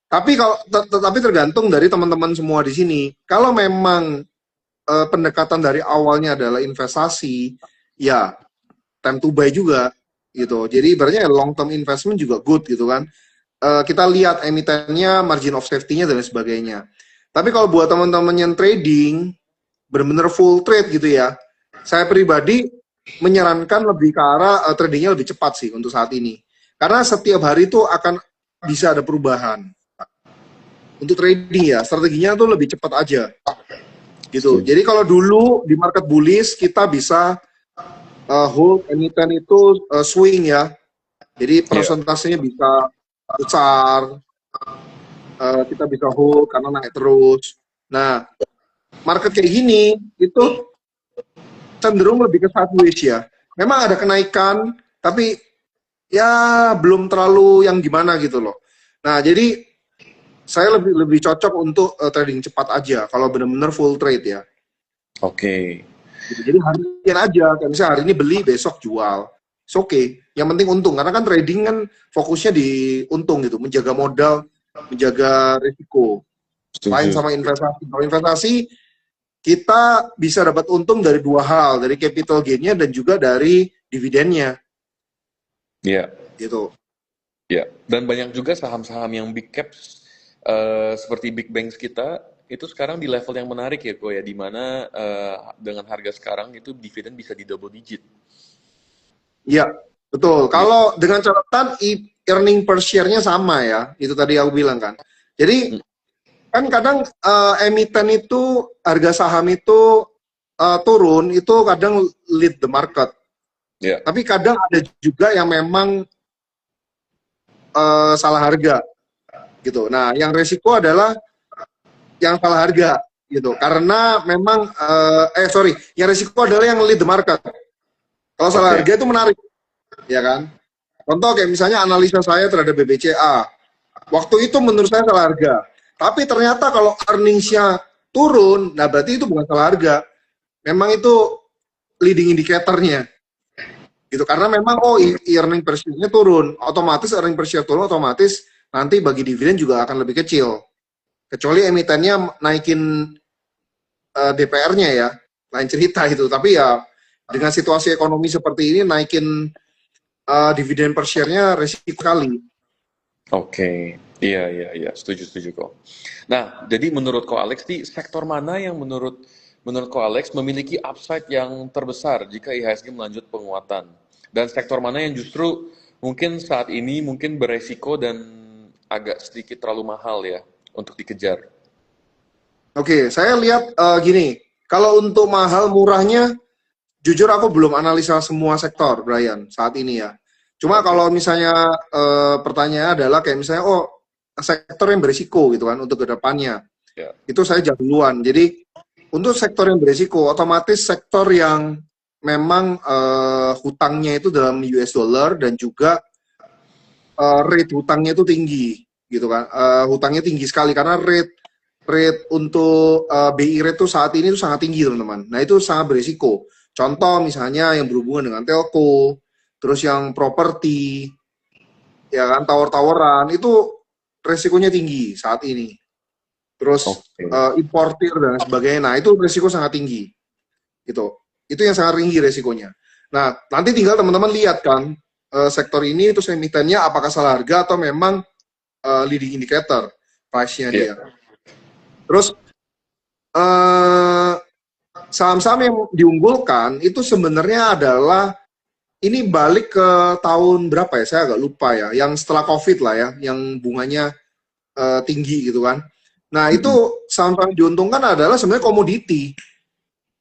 Speaker 2: Tapi kalau tetapi tergantung dari teman-teman semua di sini. Kalau memang pendekatan dari awalnya adalah investasi, ya time to buy juga gitu. Jadi ibaratnya long term investment juga good gitu kan. Kita lihat emitennya, margin of safety-nya dan lain sebagainya. Tapi kalau buat teman-teman yang trading, benar-benar full trade gitu ya, saya pribadi menyarankan lebih ke arah tradingnya lebih cepat sih untuk saat ini. Karena setiap hari itu akan bisa ada perubahan. Untuk trading ya, strateginya tuh lebih cepat aja. Gitu.
Speaker 1: Setuju.
Speaker 2: Jadi kalau dulu di market bullish kita bisa hold emiten itu swing ya. Jadi
Speaker 1: Iya.
Speaker 2: persentasenya bisa besar, kita bisa hold karena naik terus. Nah, market kayak gini itu cenderung lebih ke sideways ya. Memang ada kenaikan, tapi ya belum terlalu yang gimana gitu loh. Nah, jadi saya lebih lebih cocok untuk trading cepat aja kalau benar-benar full trade ya.
Speaker 1: Oke.
Speaker 2: Gitu. Jadi harian aja, kayak misalnya hari ini beli, besok jual. It's okay. Yang penting untung, karena kan trading kan fokusnya di untung gitu, menjaga modal, menjaga risiko. Lain
Speaker 1: Setuju.
Speaker 2: sama investasi. Kalau investasi, kita bisa dapat untung dari dua hal, dari capital gain-nya dan juga dari dividennya,
Speaker 1: Iya.
Speaker 2: gitu.
Speaker 1: Ya, dan banyak juga saham-saham yang big caps seperti big banks kita itu sekarang di level yang menarik ya, Ko ya, di mana dengan harga sekarang itu dividen bisa di double digit.
Speaker 2: Iya, betul.
Speaker 1: Iya.
Speaker 2: Kalau dengan catatan earning per share-nya sama ya, itu tadi aku bilang kan. Jadi
Speaker 1: Mm,
Speaker 2: kan kadang emiten itu harga saham itu turun itu kadang lead the market.
Speaker 1: ya,
Speaker 2: Tapi kadang ada juga yang memang salah harga gitu. Nah, yang resiko adalah yang salah harga gitu. Karena memang sorry, yang resiko adalah yang lead the market. Kalau salah
Speaker 1: oke.
Speaker 2: harga itu menarik, ya kan? Contoh kayak misalnya analisa saya terhadap BBCA. Waktu itu menurut saya salah harga. Tapi ternyata kalau earnings-nya turun, nah berarti itu bukan salah harga. Memang itu leading indicator-nya. Gitu. Karena memang earning per share-nya turun. Otomatis earning per share turun, otomatis nanti bagi dividen juga akan lebih kecil. Kecuali emitennya naikin DPR-nya ya. Lain cerita itu. Tapi ya dengan situasi ekonomi seperti ini naikin dividen per share-nya resiko kali.
Speaker 1: Oke, iya, iya, iya, setuju, setuju kok. Nah, jadi menurut Ko Alex nih, sektor mana yang menurut Ko Alex memiliki upside yang terbesar jika IHSG melanjut penguatan? Dan sektor mana yang justru mungkin saat ini mungkin beresiko dan agak sedikit terlalu mahal ya untuk dikejar?
Speaker 2: Oke, saya lihat gini, kalau untuk mahal murahnya, jujur aku belum analisa semua sektor, Brian, saat ini ya. Cuma
Speaker 1: Oke,
Speaker 2: kalau misalnya pertanyaan adalah kayak misalnya, oh sektor yang berisiko gitu kan untuk kedepannya,
Speaker 1: ya,
Speaker 2: itu saya jawab duluan. Jadi untuk sektor yang berisiko, otomatis sektor yang memang hutangnya itu dalam US dollar dan juga rate hutangnya itu tinggi gitu kan. Hutangnya tinggi sekali karena rate rate untuk BI rate itu saat ini itu sangat tinggi teman-teman. Nah itu sangat berisiko. Contoh misalnya yang berhubungan dengan telco, terus yang properti, ya kan tower-toweran itu resikonya tinggi saat ini. Terus
Speaker 1: oke,
Speaker 2: importir dan sebagainya. Nah itu resiko sangat tinggi. Gitu. Itu yang sangat tinggi resikonya. Nah nanti tinggal teman-teman lihat kan sektor ini itu emitennya apakah salah harga atau memang leading indicator price-nya
Speaker 1: ya,
Speaker 2: dia. Terus eh, saham-saham yang diunggulkan itu sebenarnya adalah ini balik ke tahun berapa ya? Saya agak lupa ya. Yang setelah COVID lah ya, yang bunganya tinggi gitu kan. Nah itu
Speaker 1: mm-mm.
Speaker 2: saham-saham yang diuntungkan adalah sebenarnya komoditi.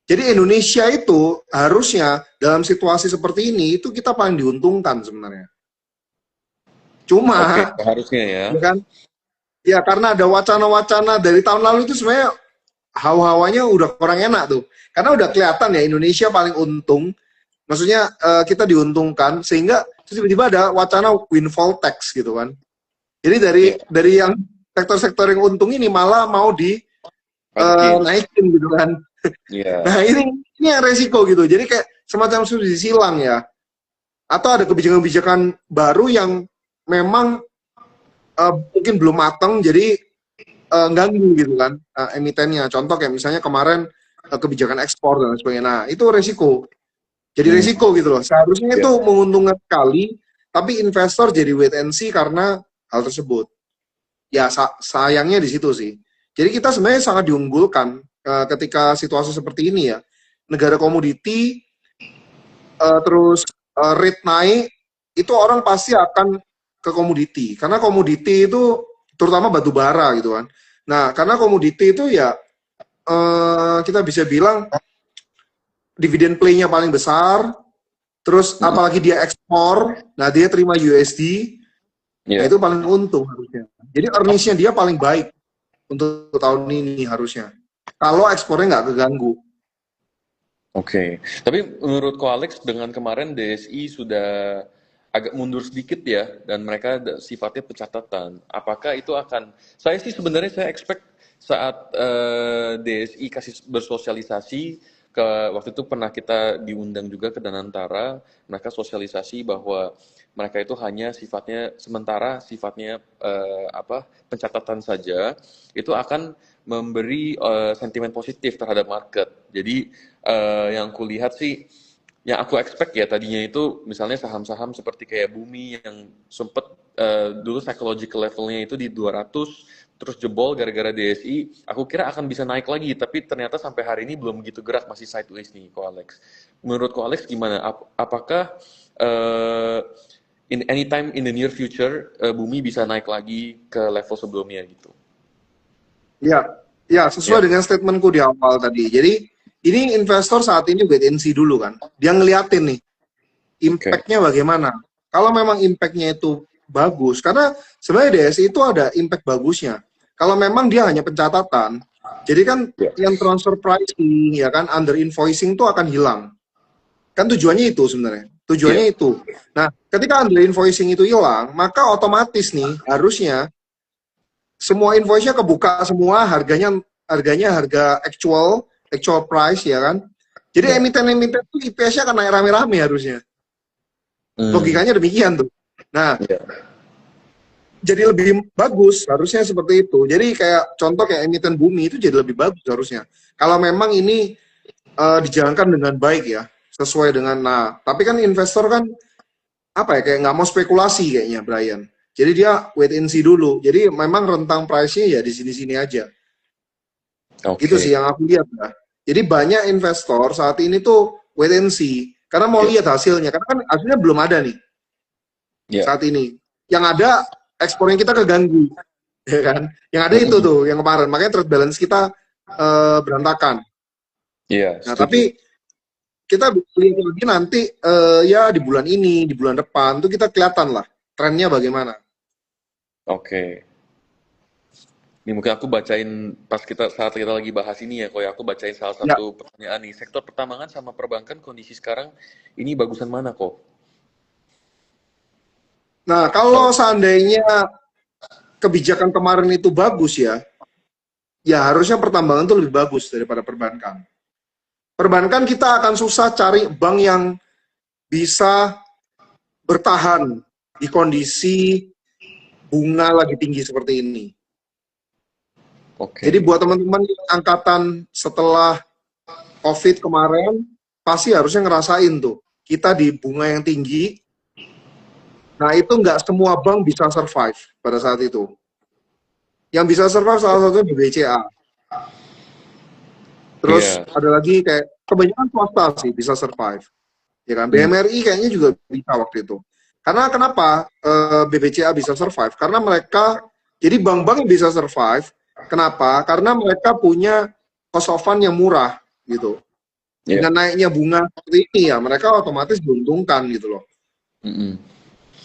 Speaker 2: Jadi Indonesia itu harusnya dalam situasi seperti ini itu kita paling diuntungkan sebenarnya.
Speaker 1: Oke,
Speaker 2: Cuma,
Speaker 1: seharusnya ya,
Speaker 2: ya kan? Ya karena ada wacana-wacana dari tahun lalu itu sebenarnya hawa-hawanya udah kurang enak tuh. Karena udah kelihatan ya Indonesia paling untung. Maksudnya kita diuntungkan sehingga tiba-tiba ada wacana windfall tax gitu kan. Jadi dari
Speaker 1: ya,
Speaker 2: yang sektor-sektor yang untung ini malah mau
Speaker 1: balikin,
Speaker 2: naikin gitu kan.
Speaker 1: ya,
Speaker 2: Nah ini yang resiko gitu. Jadi kayak semacam studi silang ya. Atau ada kebijakan-kebijakan baru yang memang mungkin belum matang jadi ganggu gitu kan emitennya. Contoh kayak misalnya kemarin kebijakan ekspor dan sebagainya. Nah itu resiko. Jadi
Speaker 1: hmm,
Speaker 2: resiko gitu loh. Seharusnya itu
Speaker 1: ya,
Speaker 2: menguntungkan sekali, tapi investor jadi wait and see karena hal tersebut. Ya sayangnya di situ sih. Jadi kita sebenarnya sangat diunggulkan ketika situasi seperti ini ya. Negara komoditi terus rate naik, itu orang pasti akan ke komoditi. Karena komoditi itu terutama batu bara gitu kan. Nah, karena komoditi itu ya kita bisa bilang dividen play-nya paling besar, terus apalagi dia ekspor, nah dia terima USD, nah
Speaker 1: Iya.
Speaker 2: itu paling untung harusnya. Jadi earnings-nya dia paling baik untuk tahun ini harusnya. Kalau ekspornya nggak keganggu.
Speaker 1: Oke, tapi menurut Ko Alex dengan kemarin DSI sudah agak mundur sedikit ya, dan mereka sifatnya pencatatan. Apakah itu akan? Saya sih sebenarnya saya expect saat DSI kasih bersosialisasi ke waktu itu pernah kita diundang juga ke Danantara, mereka sosialisasi bahwa mereka itu hanya sifatnya sementara, sifatnya apa pencatatan saja, itu akan memberi sentimen positif terhadap market. Jadi yang kulihat sih, yang aku expect ya tadinya itu misalnya saham-saham seperti kayak Bumi yang sempet dulu psychological levelnya itu di 200 terus jebol gara-gara DSI, aku kira akan bisa naik lagi, tapi ternyata sampai hari ini belum begitu gerak, masih sideways nih, Ko Alex. Menurut Ko Alex gimana? Apakah uh, in anytime in the near future Bumi bisa naik lagi ke level sebelumnya gitu?
Speaker 2: Ya, ya
Speaker 1: Ya,
Speaker 2: sesuai dengan statementku di awal tadi. Jadi ini investor saat ini wait and see dulu kan. Dia ngeliatin nih
Speaker 1: oke.
Speaker 2: impact-nya bagaimana. Kalau memang impact-nya itu bagus, karena sebenarnya DSI itu ada impact bagusnya. Kalau memang dia hanya pencatatan, jadi kan
Speaker 1: Ya,
Speaker 2: yang transfer pricing, ya kan, under invoicing itu akan hilang. Kan tujuannya itu sebenarnya.
Speaker 1: ya,
Speaker 2: Tujuannya itu. Nah, ketika under invoicing itu hilang, maka otomatis nih harusnya semua invoice-nya kebuka semua, harganya harga actual price ya kan. Jadi
Speaker 1: ya.
Speaker 2: emiten-emiten itu IPS-nya akan naik rame-rame harusnya.
Speaker 1: Hmm,
Speaker 2: Logikanya demikian tuh. Nah,
Speaker 1: ya,
Speaker 2: jadi lebih bagus harusnya seperti itu. Jadi kayak contoh kayak emiten Bumi itu jadi lebih bagus harusnya. Kalau memang ini dijalankan dengan baik ya, sesuai dengan tapi kan investor kan apa ya kayak nggak mau spekulasi kayaknya Brian. Jadi dia wait and see dulu. Jadi memang rentang price-nya ya di sini-sini aja. Itu
Speaker 1: oke.
Speaker 2: sih yang aku lihat ya. Jadi banyak investor saat ini tuh wait and see karena mau
Speaker 1: Ya,
Speaker 2: lihat hasilnya. Karena kan hasilnya belum ada nih
Speaker 1: ya.
Speaker 2: saat ini. Yang ada ekspornya kita keganggu, ya kan? Yang ada itu
Speaker 1: Mm-mm.
Speaker 2: tuh yang kemarin. Makanya trade balance kita berantakan.
Speaker 1: Iya,
Speaker 2: Nah,
Speaker 1: setuju.
Speaker 2: tapi kita lihat lagi nanti ya di bulan ini, di bulan depan tuh kita kelihatan lah trennya bagaimana.
Speaker 1: Oke. Ini mungkin aku bacain pas kita saat kita lagi bahas ini ya, Koy. Aku bacain salah
Speaker 2: Ya.
Speaker 1: satu pertanyaan nih. Sektor pertambangan sama perbankan kondisi sekarang ini bagusan mana kok?
Speaker 2: Nah, kalau
Speaker 1: Kalau
Speaker 2: seandainya kebijakan kemarin itu bagus ya, ya harusnya pertambangan tuh lebih bagus daripada perbankan. Perbankan kita akan susah cari bank yang bisa bertahan di kondisi bunga lagi tinggi seperti ini. Jadi
Speaker 1: oke.
Speaker 2: buat teman-teman yang angkatan setelah COVID kemarin, pasti harusnya ngerasain tuh. Kita di bunga yang tinggi, nah itu nggak semua bank bisa survive pada saat itu. Yang bisa survive salah satunya BBCA. Terus
Speaker 1: Iya.
Speaker 2: ada lagi kayak kebanyakan swasta sih bisa survive. Ya kan,
Speaker 1: Hmm,
Speaker 2: BMRI kayaknya juga bisa waktu itu. Karena kenapa BBCA bisa survive? Karena mereka, jadi bank-bank yang bisa survive, kenapa? Karena mereka punya cost of fund yang murah gitu.
Speaker 1: iya.
Speaker 2: Dengan naiknya bunga seperti ini ya, mereka otomatis diuntungkan gitu loh.
Speaker 1: Mm-mm.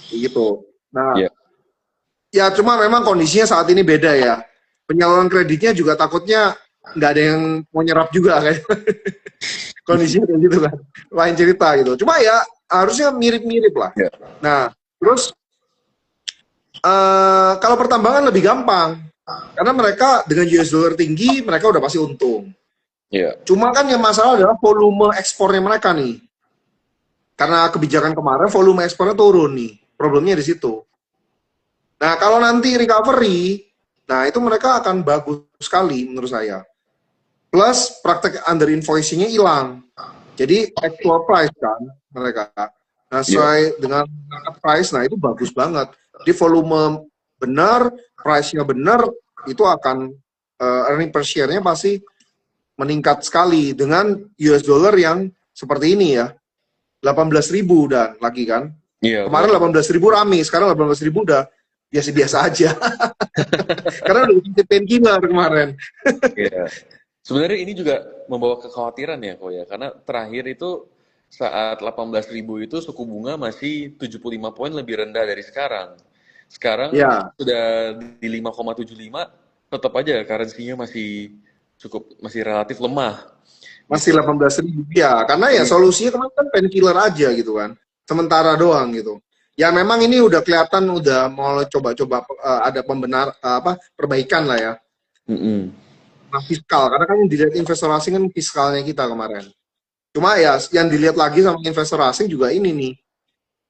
Speaker 2: Gitu. Nah,
Speaker 1: Iya.
Speaker 2: ya cuma memang kondisinya saat ini beda ya. Penyaluran kreditnya juga takutnya nggak ada yang mau nyerap juga kayak kondisinya kayak gitu kan. Lain cerita gitu. Cuma ya harusnya mirip-mirip lah.
Speaker 1: Iya.
Speaker 2: Nah, terus kalau pertambangan lebih gampang karena mereka dengan US dollar tinggi mereka udah pasti untung.
Speaker 1: Iya.
Speaker 2: Cuma kan yang masalah adalah volume ekspornya mereka nih. Karena kebijakan kemarin volume ekspornya turun nih. Problemnya di situ. Nah, kalau nanti recovery, nah itu mereka akan bagus sekali menurut saya. Plus praktek under invoicing-nya hilang. Jadi actual price kan mereka. Nah,
Speaker 1: Iya.
Speaker 2: sesuai dengan market price, nah itu bagus banget. Di volume benar, price-nya benar, itu akan earning per share-nya pasti meningkat sekali dengan US dollar yang seperti ini ya. 18.000 dan lagi kan.
Speaker 1: Iya,
Speaker 2: Kemarin
Speaker 1: benar.
Speaker 2: 18.000 rame, sekarang 18.000 udah biasa-biasa aja. Karena udah bikin painkiller kemarin.
Speaker 1: Iya. Sebenarnya ini juga membawa kekhawatiran ya, kok ya. Karena terakhir itu saat 18.000 itu suku bunga masih 75 poin lebih rendah dari sekarang. Sekarang
Speaker 2: Ya,
Speaker 1: sudah di 5,75, tetap aja currency-nya masih relatif lemah
Speaker 2: masih
Speaker 1: gitu.
Speaker 2: 18.000 ya. Karena ya
Speaker 1: Iya.
Speaker 2: solusinya kemarin kan painkiller aja gitu kan. Sementara doang gitu. Ya memang ini udah kelihatan udah mau coba-coba ada perbaikan lah ya.
Speaker 1: Mm-mm.
Speaker 2: Nah, fiskal, karena kan yang dilihat investor asing kan fiskalnya kita kemarin. Cuma ya yang dilihat lagi sama investor asing juga ini nih,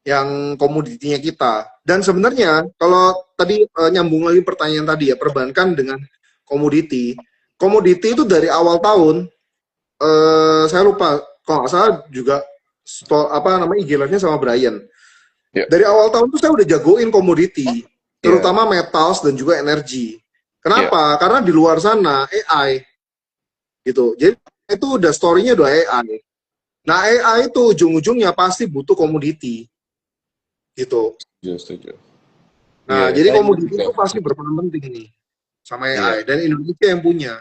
Speaker 2: yang komoditinya kita. Dan sebenarnya kalau tadi nyambung lagi pertanyaan tadi ya, perbankan dengan komoditi. Komoditi itu dari awal tahun, saya lupa, kalau nggak salah juga apa namanya IG Live-nya sama Brian.
Speaker 1: Ya,
Speaker 2: Dari awal tahun tuh saya udah jagoin komoditi,
Speaker 1: ya,
Speaker 2: terutama metals dan juga energi.
Speaker 1: ya.
Speaker 2: Kenapa? Karena di luar sana AI gitu. Jadi itu udah story-nya udah AI. Nah, AI itu ujung-ujungnya pasti butuh komoditi gitu.
Speaker 1: Setuju, setuju. Iya,
Speaker 2: Nah,
Speaker 1: ya.
Speaker 2: jadi
Speaker 1: Saya
Speaker 2: komoditi
Speaker 1: juga.
Speaker 2: itu pasti berperan penting nih sama
Speaker 1: Iya.
Speaker 2: AI dan Indonesia yang punya.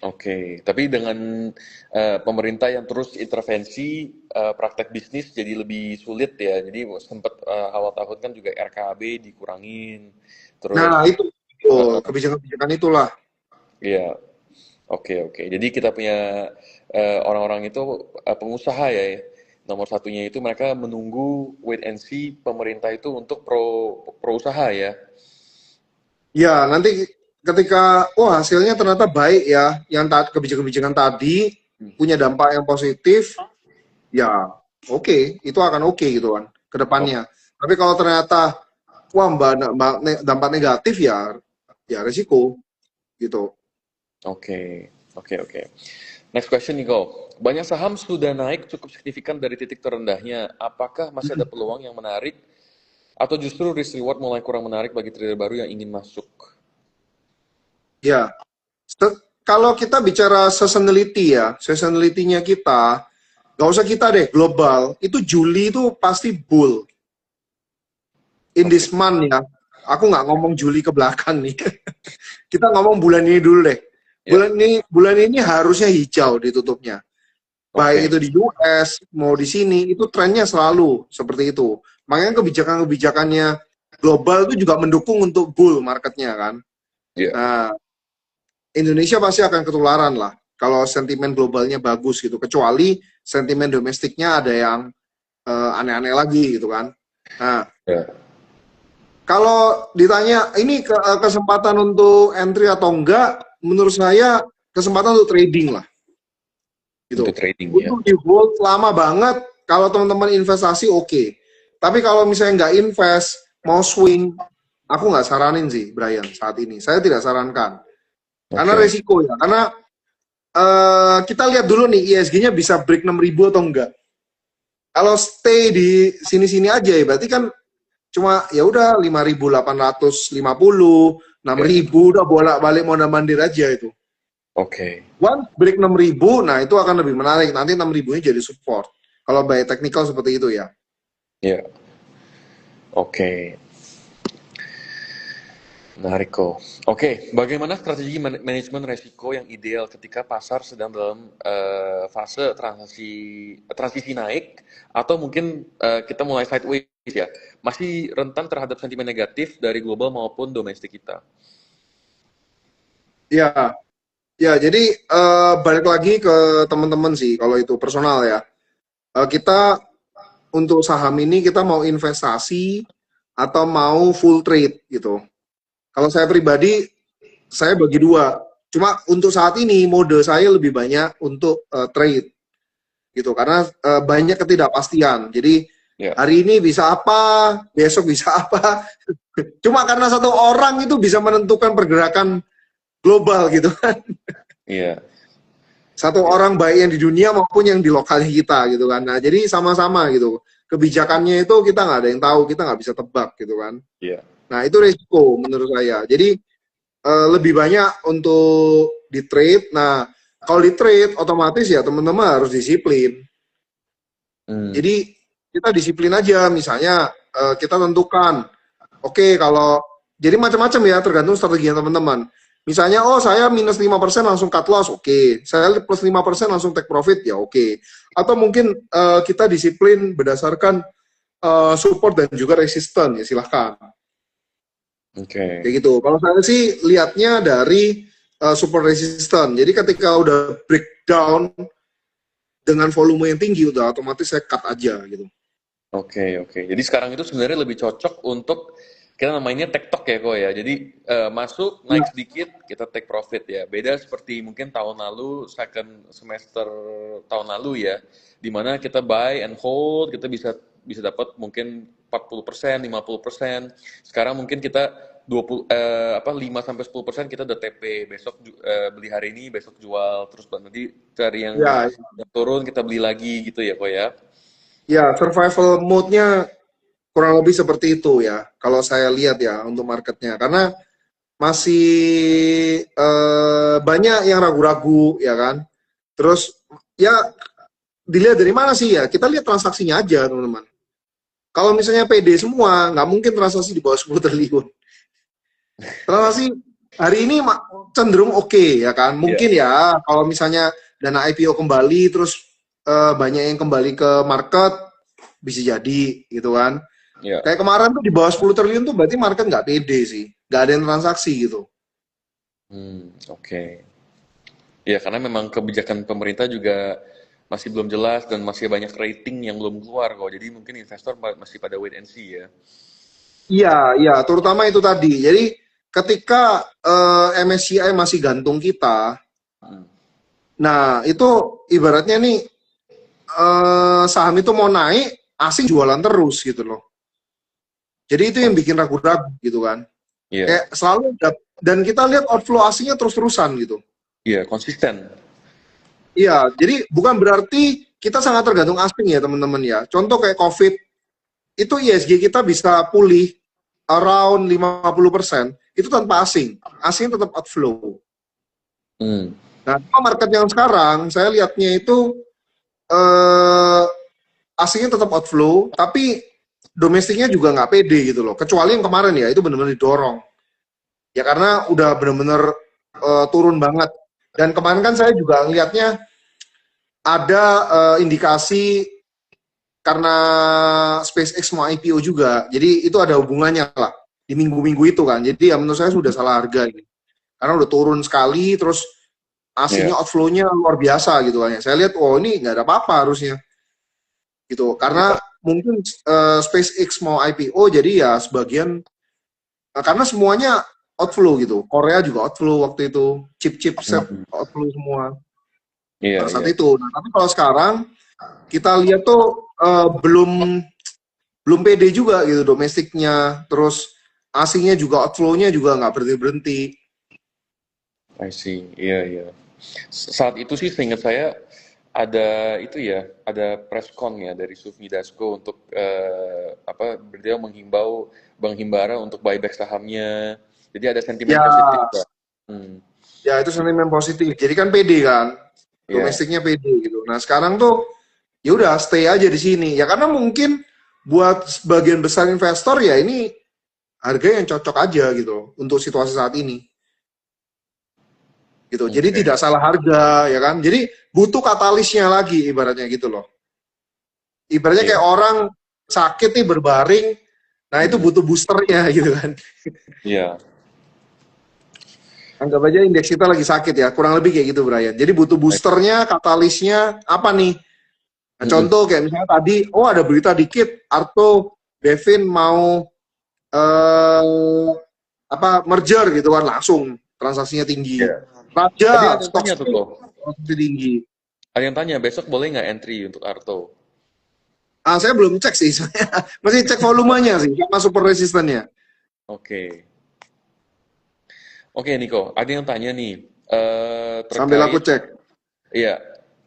Speaker 1: Oke, tapi dengan pemerintah yang terus intervensi, praktek bisnis jadi lebih sulit ya. Jadi sempat awal tahun kan juga RKB dikurangin, terus
Speaker 2: Nah, itu
Speaker 1: eh,
Speaker 2: kebijakan-kebijakan itulah.
Speaker 1: ya, oke, oke. Jadi kita punya orang-orang itu pengusaha ya. Nomor satunya itu mereka menunggu wait and see pemerintah itu untuk pro usaha ya.
Speaker 2: Ya, nanti ketika hasilnya ternyata baik ya, yang kebijakan-kebijakan tadi punya dampak yang positif, ya oke, itu akan oke gitu kan ke
Speaker 1: Oke,
Speaker 2: depannya. Tapi kalau ternyata dampak negatif ya resiko gitu.
Speaker 1: oke, oke, oke. Next question nih, Go. Banyak saham sudah naik cukup signifikan dari titik terendahnya. Apakah masih ada peluang yang menarik atau justru risk reward mulai kurang menarik bagi trader baru yang ingin masuk?
Speaker 2: Ya, kalau kita bicara seasonality ya, seasonality-nya kita, nggak usah kita deh, global, itu Juli itu pasti bull. In
Speaker 1: Oke,
Speaker 2: this month ya, aku nggak ngomong Juli ke belakang nih. Kita ngomong bulan ini dulu deh.
Speaker 1: ya,
Speaker 2: Bulan ini harusnya hijau ditutupnya. Baik
Speaker 1: oke,
Speaker 2: itu di US, mau di sini, itu trennya selalu seperti itu. Makanya kebijakan-kebijakannya global itu juga mendukung untuk bull marketnya kan.
Speaker 1: ya,
Speaker 2: Nah, Indonesia pasti akan ketularan lah kalau sentimen globalnya bagus gitu. Kecuali sentimen domestiknya ada yang aneh-aneh lagi gitu kan. Nah,
Speaker 1: ya.
Speaker 2: kalau ditanya ini kesempatan untuk entry atau enggak, menurut saya kesempatan untuk trading lah
Speaker 1: Untuk
Speaker 2: gitu.
Speaker 1: trading ya.
Speaker 2: Untuk di hold lama banget, kalau teman-teman investasi oke. Tapi kalau misalnya nggak invest, mau swing, aku nggak saranin sih Brian saat ini. Saya tidak sarankan. Karena
Speaker 1: Oke,
Speaker 2: resiko ya. Karena kita lihat dulu nih ISG-nya bisa break 6.000 atau enggak. Kalau stay di sini-sini aja ya berarti kan cuma ya udah 5.850,
Speaker 1: ya,
Speaker 2: 6.000 udah bolak-balik mondar-mandir aja itu.
Speaker 1: oke,
Speaker 2: One break 6.000, nah itu akan lebih menarik. Nanti 6.000-nya jadi support. Kalau by technical seperti itu ya.
Speaker 1: ya, oke. Menarik kok. Oke, bagaimana strategi manajemen resiko yang ideal ketika pasar sedang dalam fase transisi naik atau mungkin kita mulai sideways ya, masih rentan terhadap sentimen negatif dari global maupun domestik kita.
Speaker 2: Ya, ya jadi balik lagi ke teman-teman sih kalau itu personal ya. Kita untuk saham ini kita mau investasi atau mau full trade gitu. Kalau saya pribadi, saya bagi dua. Cuma untuk saat ini mode saya lebih banyak untuk trade gitu karena banyak ketidakpastian. Jadi
Speaker 1: Ya,
Speaker 2: hari ini bisa apa, besok bisa apa. Cuma karena satu orang itu bisa menentukan pergerakan global gitu.
Speaker 1: iya,
Speaker 2: Satu
Speaker 1: iya,
Speaker 2: orang baik yang di dunia maupun yang di lokal kita gitu kan. Nah, jadi sama-sama gitu. Kebijakannya itu kita nggak ada yang tahu, kita nggak bisa tebak gitu kan.
Speaker 1: iya,
Speaker 2: Nah, itu resiko menurut saya. Jadi lebih banyak untuk di trade. Nah, kalau di trade otomatis ya teman-teman harus disiplin.
Speaker 1: hmm,
Speaker 2: Jadi kita disiplin aja. Misalnya kita tentukan, oke kalau jadi macam-macam ya tergantung strategi teman-teman. Misalnya, oh saya minus 5% langsung cut loss, oke. Saya plus 5% langsung take profit, ya oke. Atau mungkin kita disiplin berdasarkan support dan juga resisten, ya silahkan.
Speaker 1: Oke.
Speaker 2: Kayak gitu. Kalau saya sih lihatnya dari support resisten. Jadi ketika udah breakdown dengan volume yang tinggi, udah otomatis saya cut aja gitu.
Speaker 1: Oke, oke. Jadi sekarang itu sebenarnya lebih cocok untuk kita namanya tektok ya kok ya. Jadi masuk
Speaker 2: Ya,
Speaker 1: naik sedikit kita take profit ya. Beda seperti mungkin tahun lalu second semester tahun lalu ya, di mana kita buy and hold kita bisa bisa dapat mungkin 40%, 50%. Sekarang mungkin kita 20 apa 5 sampai 10% kita udah TP. Besok beli hari ini, besok jual terus nanti cari
Speaker 2: ya,
Speaker 1: yang turun kita beli lagi gitu ya kok ya.
Speaker 2: ya, survival mode-nya kurang lebih seperti itu ya. Kalau saya lihat ya untuk marketnya, karena masih banyak yang ragu-ragu ya kan. Terus ya dilihat dari mana sih ya? Kita lihat transaksinya aja teman-teman. Kalau misalnya PD semua, nggak mungkin transaksi di bawah 10 triliun. Transaksi hari ini cenderung oke ya kan.
Speaker 1: Iya,
Speaker 2: Mungkin ya kalau misalnya dana IPO kembali terus banyak yang kembali ke market bisa jadi gitu kan.
Speaker 1: iya.
Speaker 2: Kayak kemarin tuh di bawah 10 triliun tuh berarti market nggak pede sih. Nggak ada yang transaksi gitu.
Speaker 1: Oke. Ya, karena memang kebijakan pemerintah juga masih belum jelas dan masih banyak rating yang belum keluar kok. Jadi mungkin investor masih pada wait and see ya.
Speaker 2: Iya, iya, terutama itu tadi. Jadi ketika MSCI masih gantung kita,
Speaker 1: Hmm.
Speaker 2: nah itu ibaratnya nih saham itu mau naik, asing jualan terus gitu loh. Jadi itu yang bikin ragu-ragu gitu kan.
Speaker 1: Iya,
Speaker 2: Kayak selalu dan kita lihat outflow asingnya terus-terusan gitu.
Speaker 1: iya konsisten.
Speaker 2: Iya, jadi bukan berarti kita sangat tergantung asing ya teman-teman ya. Contoh kayak COVID, itu ISG kita bisa pulih around 50% itu tanpa asing. Asing tetap outflow.
Speaker 1: Hmm.
Speaker 2: Nah, market yang sekarang saya lihatnya itu eh, asingnya tetap outflow, tapi domestiknya juga nggak pede gitu loh. Kecuali yang kemarin ya, itu benar-benar didorong. Ya karena udah benar-benar turun banget. Dan kemarin kan saya juga lihatnya ada indikasi karena SpaceX mau IPO juga. Jadi itu ada hubungannya lah di minggu-minggu itu kan. Jadi ya menurut saya sudah salah harga gitu. Karena udah turun sekali, terus
Speaker 1: Iya,
Speaker 2: asingnya outflow-nya luar biasa gitu kan. Saya lihat, oh ini nggak ada apa-apa harusnya gitu. Karena
Speaker 1: iya.
Speaker 2: mungkin SpaceX mau IPO, jadi ya sebagian karena semuanya outflow gitu. Korea juga outflow waktu itu, chip-chip set
Speaker 1: Hmm.
Speaker 2: outflow semua
Speaker 1: Iya,
Speaker 2: pada saat
Speaker 1: iya.
Speaker 2: itu. Nah, tapi kalau sekarang kita lihat tuh belum pede juga gitu domestiknya, terus asingnya juga outflow-nya juga nggak berhenti berhenti.
Speaker 1: I see. Iya, iya. Saat itu sih seingat saya ada itu ya, ada press con ya dari Sufmi Dasko untuk apa beliau menghimbau Bang Himbara untuk buyback sahamnya. Jadi ada sentimen
Speaker 2: Ya,
Speaker 1: positif lah. Hmm.
Speaker 2: ya itu sentimen positif. Jadi kan pede kan,
Speaker 1: Iya,
Speaker 2: domestiknya pede gitu. Nah sekarang tuh ya udah stay aja di sini. Ya karena mungkin buat sebagian besar investor ya ini harga yang cocok aja gitu untuk situasi saat ini. Gitu. Jadi
Speaker 1: oke.
Speaker 2: tidak salah harga ya kan. Jadi butuh katalisnya lagi ibaratnya gitu loh. Ibaratnya
Speaker 1: Iya.
Speaker 2: kayak orang sakit nih berbaring, nah itu
Speaker 1: Mm-mm.
Speaker 2: butuh boosternya gitu kan.
Speaker 1: Iya.
Speaker 2: Anggap aja indeks kita lagi sakit ya, kurang lebih kayak gitu Brian. Jadi butuh boosternya, katalisnya apa nih? Nah,
Speaker 1: Mm-mm.
Speaker 2: contoh kayak misalnya tadi, oh ada berita dikit, Arto, Devin mau eh, apa merger gitu kan, langsung transaksinya tinggi.
Speaker 1: Iya. Tadi
Speaker 2: Raja,
Speaker 1: ada yang
Speaker 2: stock
Speaker 1: tanya tuh
Speaker 2: split,
Speaker 1: kok.
Speaker 2: transaksi tinggi.
Speaker 1: Ada yang tanya besok boleh nggak entry untuk Arto?
Speaker 2: Ah, saya belum cek sih, saya masih cek volumenya sih, sama super resistennya.
Speaker 1: Oke. Oke, Niko. Ada yang tanya nih
Speaker 2: Sambil aku
Speaker 1: terkait
Speaker 2: cek.
Speaker 1: iya,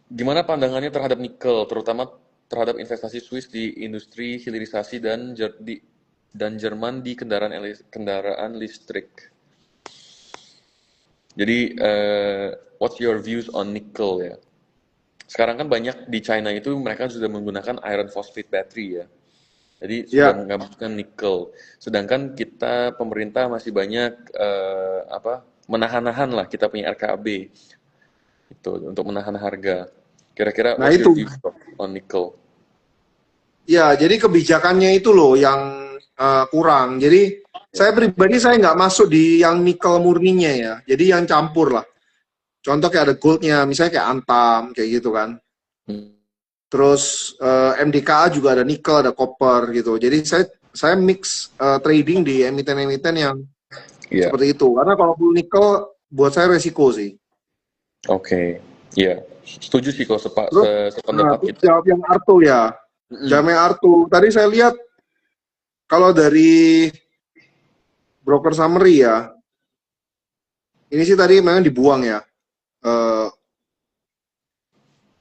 Speaker 1: gimana pandangannya terhadap nikel, terutama terhadap investasi Swiss di industri hilirisasi dan Jerman di kendaraan listrik. Jadi, what's your views on nickel ya? Sekarang kan banyak di China itu mereka sudah menggunakan iron phosphate battery ya. Jadi sudah
Speaker 2: Ya.
Speaker 1: menggabungkan nikel. Sedangkan kita pemerintah masih banyak menahan-nahan lah kita punya RKAB itu untuk menahan harga. Kira-kira
Speaker 2: Nah
Speaker 1: what's your
Speaker 2: itu,
Speaker 1: view on nickel?
Speaker 2: ya jadi kebijakannya itu loh yang kurang. Jadi saya
Speaker 1: Ya.
Speaker 2: pribadi saya nggak masuk di yang nikel murninya ya. Jadi yang campur lah. Contoh kayak ada goldnya, misalnya kayak Antam kayak gitu kan.
Speaker 1: Hmm.
Speaker 2: Terus MDKA juga ada nikel, ada copper gitu. Jadi saya mix trading di emiten-emiten yang
Speaker 1: Iya.
Speaker 2: seperti itu. Karena kalau full nikel buat saya resiko sih.
Speaker 1: Oke. Iya. Setuju sih kalau
Speaker 2: Terus,
Speaker 1: sependapat
Speaker 2: terus
Speaker 1: kita.
Speaker 2: jawab yang Arto ya.
Speaker 1: Mm-mm.
Speaker 2: Jawab yang Arto. Tadi saya lihat kalau dari broker summary ya, ini sih tadi memang dibuang ya. Eh,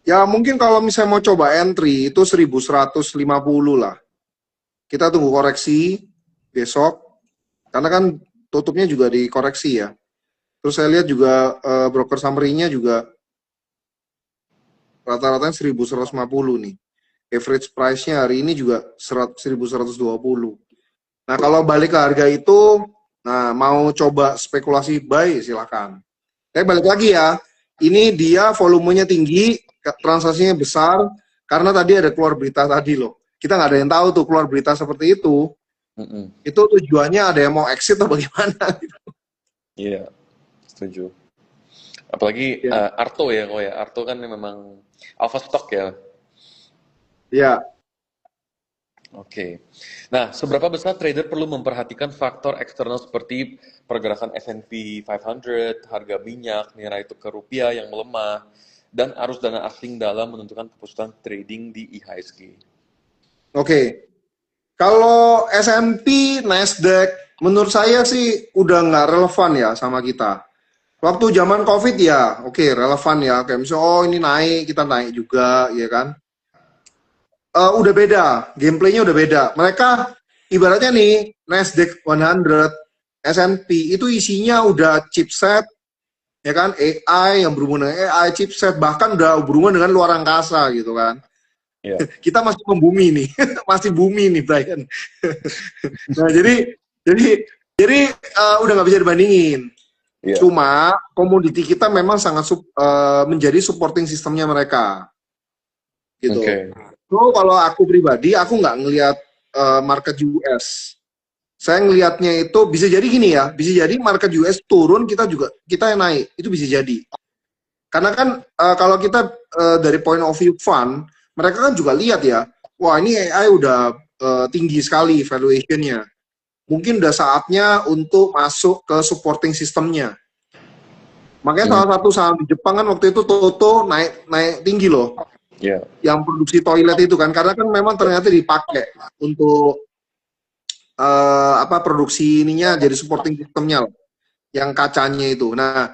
Speaker 2: ya mungkin kalau misalnya mau coba entry itu 1150 lah. Kita tunggu koreksi besok. Karena kan tutupnya juga dikoreksi ya. Terus saya lihat juga broker summary-nya juga rata-ratanya 1150 nih. Average price-nya hari ini juga 1120. Nah, kalau balik ke harga itu, nah mau coba spekulasi buy silakan. Tapi balik lagi ya, ini dia volumenya tinggi, transaksinya besar, karena tadi ada keluar berita tadi loh. Kita nggak ada yang tahu tuh keluar berita seperti
Speaker 1: Mm-mm.
Speaker 2: itu tujuannya ada yang mau exit atau bagaimana gitu.
Speaker 1: Iya, setuju. Apalagi
Speaker 2: Ya,
Speaker 1: Arto ya, kok ya. Arto kan memang alpha stock ya.
Speaker 2: ya.
Speaker 1: Oke. Nah, seberapa besar trader perlu memperhatikan faktor eksternal seperti pergerakan S&P 500, harga minyak, nilai tukar rupiah yang melemah, dan arus dana asing dalam menentukan keputusan trading di IHSG?
Speaker 2: Oke. Kalau S&P, Nasdaq, menurut saya sih udah nggak relevan ya sama kita. Waktu zaman COVID ya, oke relevan ya. Kayak misalnya, oh ini naik, kita naik juga, ya kan. Udah beda, gameplaynya udah beda. Mereka ibaratnya nih, Nasdaq 100, S&P itu isinya udah chipset, ya kan, AI yang berhubungan dengan AI, chipset, bahkan udah berhubungan dengan luar angkasa gitu kan.
Speaker 1: Ya,
Speaker 2: Kita masih membumi nih, masih bumi nih Brian. Nah jadi jadi udah nggak bisa dibandingin.
Speaker 1: ya,
Speaker 2: Cuma komoditi kita memang sangat menjadi supporting sistemnya mereka gitu.
Speaker 1: oke,
Speaker 2: So kalau aku pribadi aku nggak ngelihat market US. Saya ngelihatnya itu bisa jadi gini ya, bisa jadi market US turun kita yang naik itu bisa jadi. Karena kan kalau kita dari point of view fund, mereka kan juga lihat ya, wah ini AI udah tinggi sekali valuationnya. Mungkin udah saatnya untuk masuk ke supporting sistemnya. Makanya
Speaker 1: hmm,
Speaker 2: salah satu saham di Jepang kan waktu itu Toto naik naik tinggi loh,
Speaker 1: ya,
Speaker 2: yang produksi toilet itu kan, karena kan memang ternyata dipakai untuk produksi ininya jadi supporting sistemnya loh, yang kacanya itu. Nah,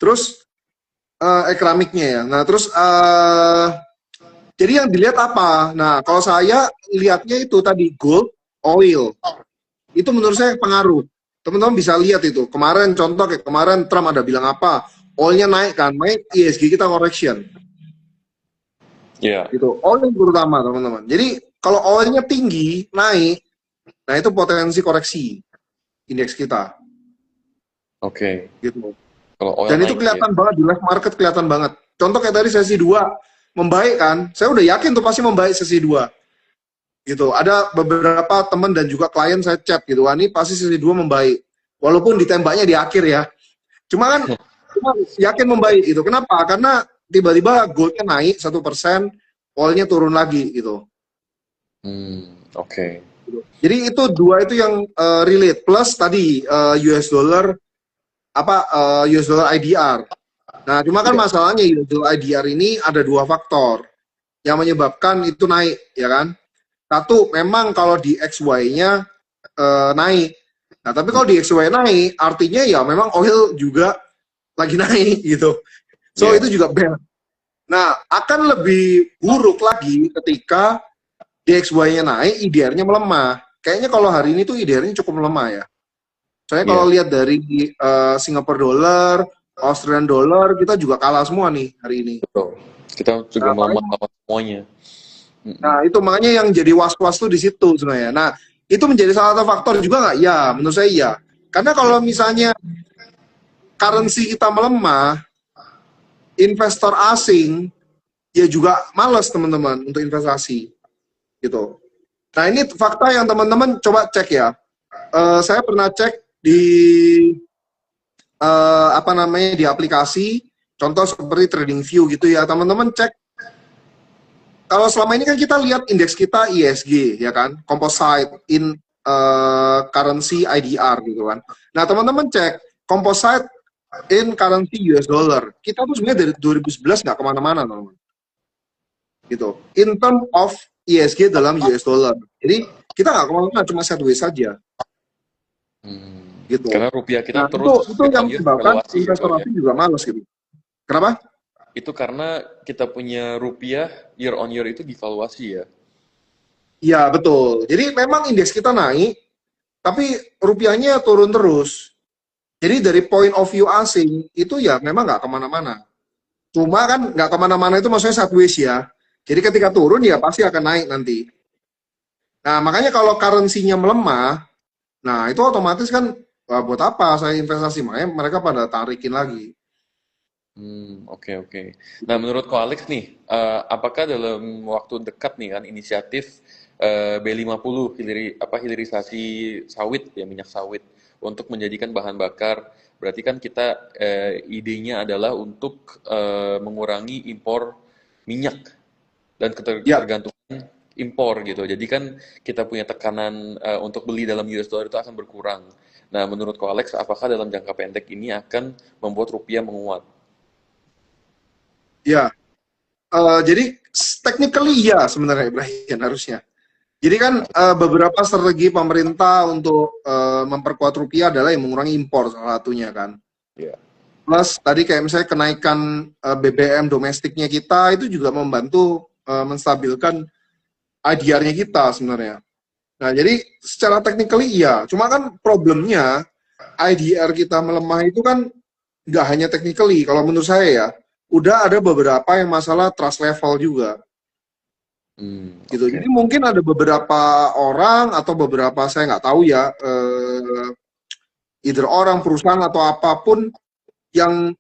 Speaker 2: terus keramiknya ya. Nah, terus jadi yang dilihat apa? Nah, kalau saya lihatnya itu tadi gold, oil. Itu menurut saya pengaruh. Teman-teman bisa lihat itu. Kemarin contoh kayak kemarin Trump ada bilang apa? Oilnya naik kan, naik ISG kita correction.
Speaker 1: ya,
Speaker 2: Gitu. Oil terutama teman-teman. Jadi kalau oilnya tinggi, naik, nah itu potensi koreksi indeks kita.
Speaker 1: oke.
Speaker 2: Gitu.
Speaker 1: Kalau oil
Speaker 2: Dan itu
Speaker 1: naik ya,
Speaker 2: kelihatan banget di live market kelihatan banget. Contoh kayak tadi sesi 2 membaik kan. Saya udah yakin tuh pasti membaik sesi 2 gitu. Ada beberapa teman dan juga klien saya chat gitu. Wah, ini pasti sesi 2 membaik. Walaupun ditembaknya di akhir ya. Cuma yakin membaik gitu. Kenapa? Karena tiba-tiba goldnya naik 1%, oilnya turun lagi gitu.
Speaker 1: oke,
Speaker 2: Jadi itu dua itu yang relate plus tadi US dollar US dollar IDR. Nah, cuma kan
Speaker 1: ya,
Speaker 2: masalahnya US dollar IDR ini ada dua faktor yang menyebabkan itu naik, ya kan? Satu, memang kalau di XY-nya naik. Nah, tapi kalau di XY naik, artinya ya memang oil juga lagi naik gitu. So
Speaker 1: ya,
Speaker 2: itu juga bad. Nah, akan lebih buruk lagi ketika DXY-nya naik, IDR-nya melemah. Kayaknya kalau hari ini tuh IDR-nya cukup melemah ya. Soalnya kalau
Speaker 1: ya,
Speaker 2: lihat dari Singapore dollar, Australian dollar, kita juga kalah semua nih hari ini.
Speaker 1: betul. Kita juga
Speaker 2: Nah,
Speaker 1: melemah
Speaker 2: makanya,
Speaker 1: lawan semuanya. Mm-mm.
Speaker 2: nah itu makanya yang jadi was-was tuh di situ sebenarnya. Nah, itu menjadi salah satu faktor juga nggak? Ya, menurut saya iya. Karena kalau misalnya currency kita melemah, investor asing ya juga males teman-teman untuk investasi gitu. Nah ini fakta yang teman-teman coba cek ya. Saya pernah cek di apa namanya di aplikasi, contoh seperti TradingView gitu ya. Teman-teman cek kalau selama ini kan kita lihat indeks kita ISG ya kan, Composite in Currency IDR gitu kan. Nah teman-teman cek Composite in Currency US Dollar. Kita tuh sebenarnya dari 2011 nggak kemana-mana teman-teman. Gitu. In term of ISG dalam US Dollar. Jadi kita nggak kemana-mana, cuma sideways saja gitu.
Speaker 1: Karena rupiah kita
Speaker 2: Nah
Speaker 1: terus
Speaker 2: itu
Speaker 1: year
Speaker 2: yang
Speaker 1: on year
Speaker 2: menyebabkan
Speaker 1: devaluasi ya
Speaker 2: investor
Speaker 1: kok ya.
Speaker 2: asing juga males gitu. Kenapa?
Speaker 1: Itu karena kita punya rupiah year on year itu devaluasi ya.
Speaker 2: Iya betul. Jadi memang indeks kita naik, tapi rupiahnya turun terus. Jadi dari point of view asing itu ya memang nggak kemana-mana. Cuma kan nggak kemana-mana itu maksudnya sideways ya. Jadi ketika turun ya pasti akan naik nanti. Nah makanya kalau currency-nya melemah, nah itu otomatis kan buat apa saya investasi? Makanya mereka pada tarikin lagi.
Speaker 1: Oke oke. Nah, menurut Ko Alex nih, apakah dalam waktu dekat nih kan inisiatif B50 hilirisasi sawit ya minyak sawit untuk menjadikan bahan bakar, berarti kan kita idenya adalah untuk mengurangi impor minyak dan
Speaker 2: Ya,
Speaker 1: ketergantungan impor gitu. Jadi kan kita punya tekanan untuk beli dalam US dollar itu akan berkurang. Nah, menurut Ko Alex, apakah dalam jangka pendek ini akan membuat rupiah menguat?
Speaker 2: ya. Jadi technically ya sebenarnya Ibrahim harusnya. Jadi kan beberapa strategi pemerintah untuk memperkuat rupiah adalah yang mengurangi impor salah satunya kan.
Speaker 1: Ya.
Speaker 2: Plus tadi kayak misalnya kenaikan BBM domestiknya kita itu juga membantu menstabilkan IDR-nya kita sebenarnya. Nah jadi secara technically iya, cuma kan problemnya IDR kita melemah itu kan nggak hanya technically, kalau menurut saya ya, udah ada beberapa yang masalah trust level juga gitu.
Speaker 1: Oke.
Speaker 2: Jadi mungkin ada beberapa orang atau beberapa saya nggak tahu ya, either orang perusahaan atau apapun yang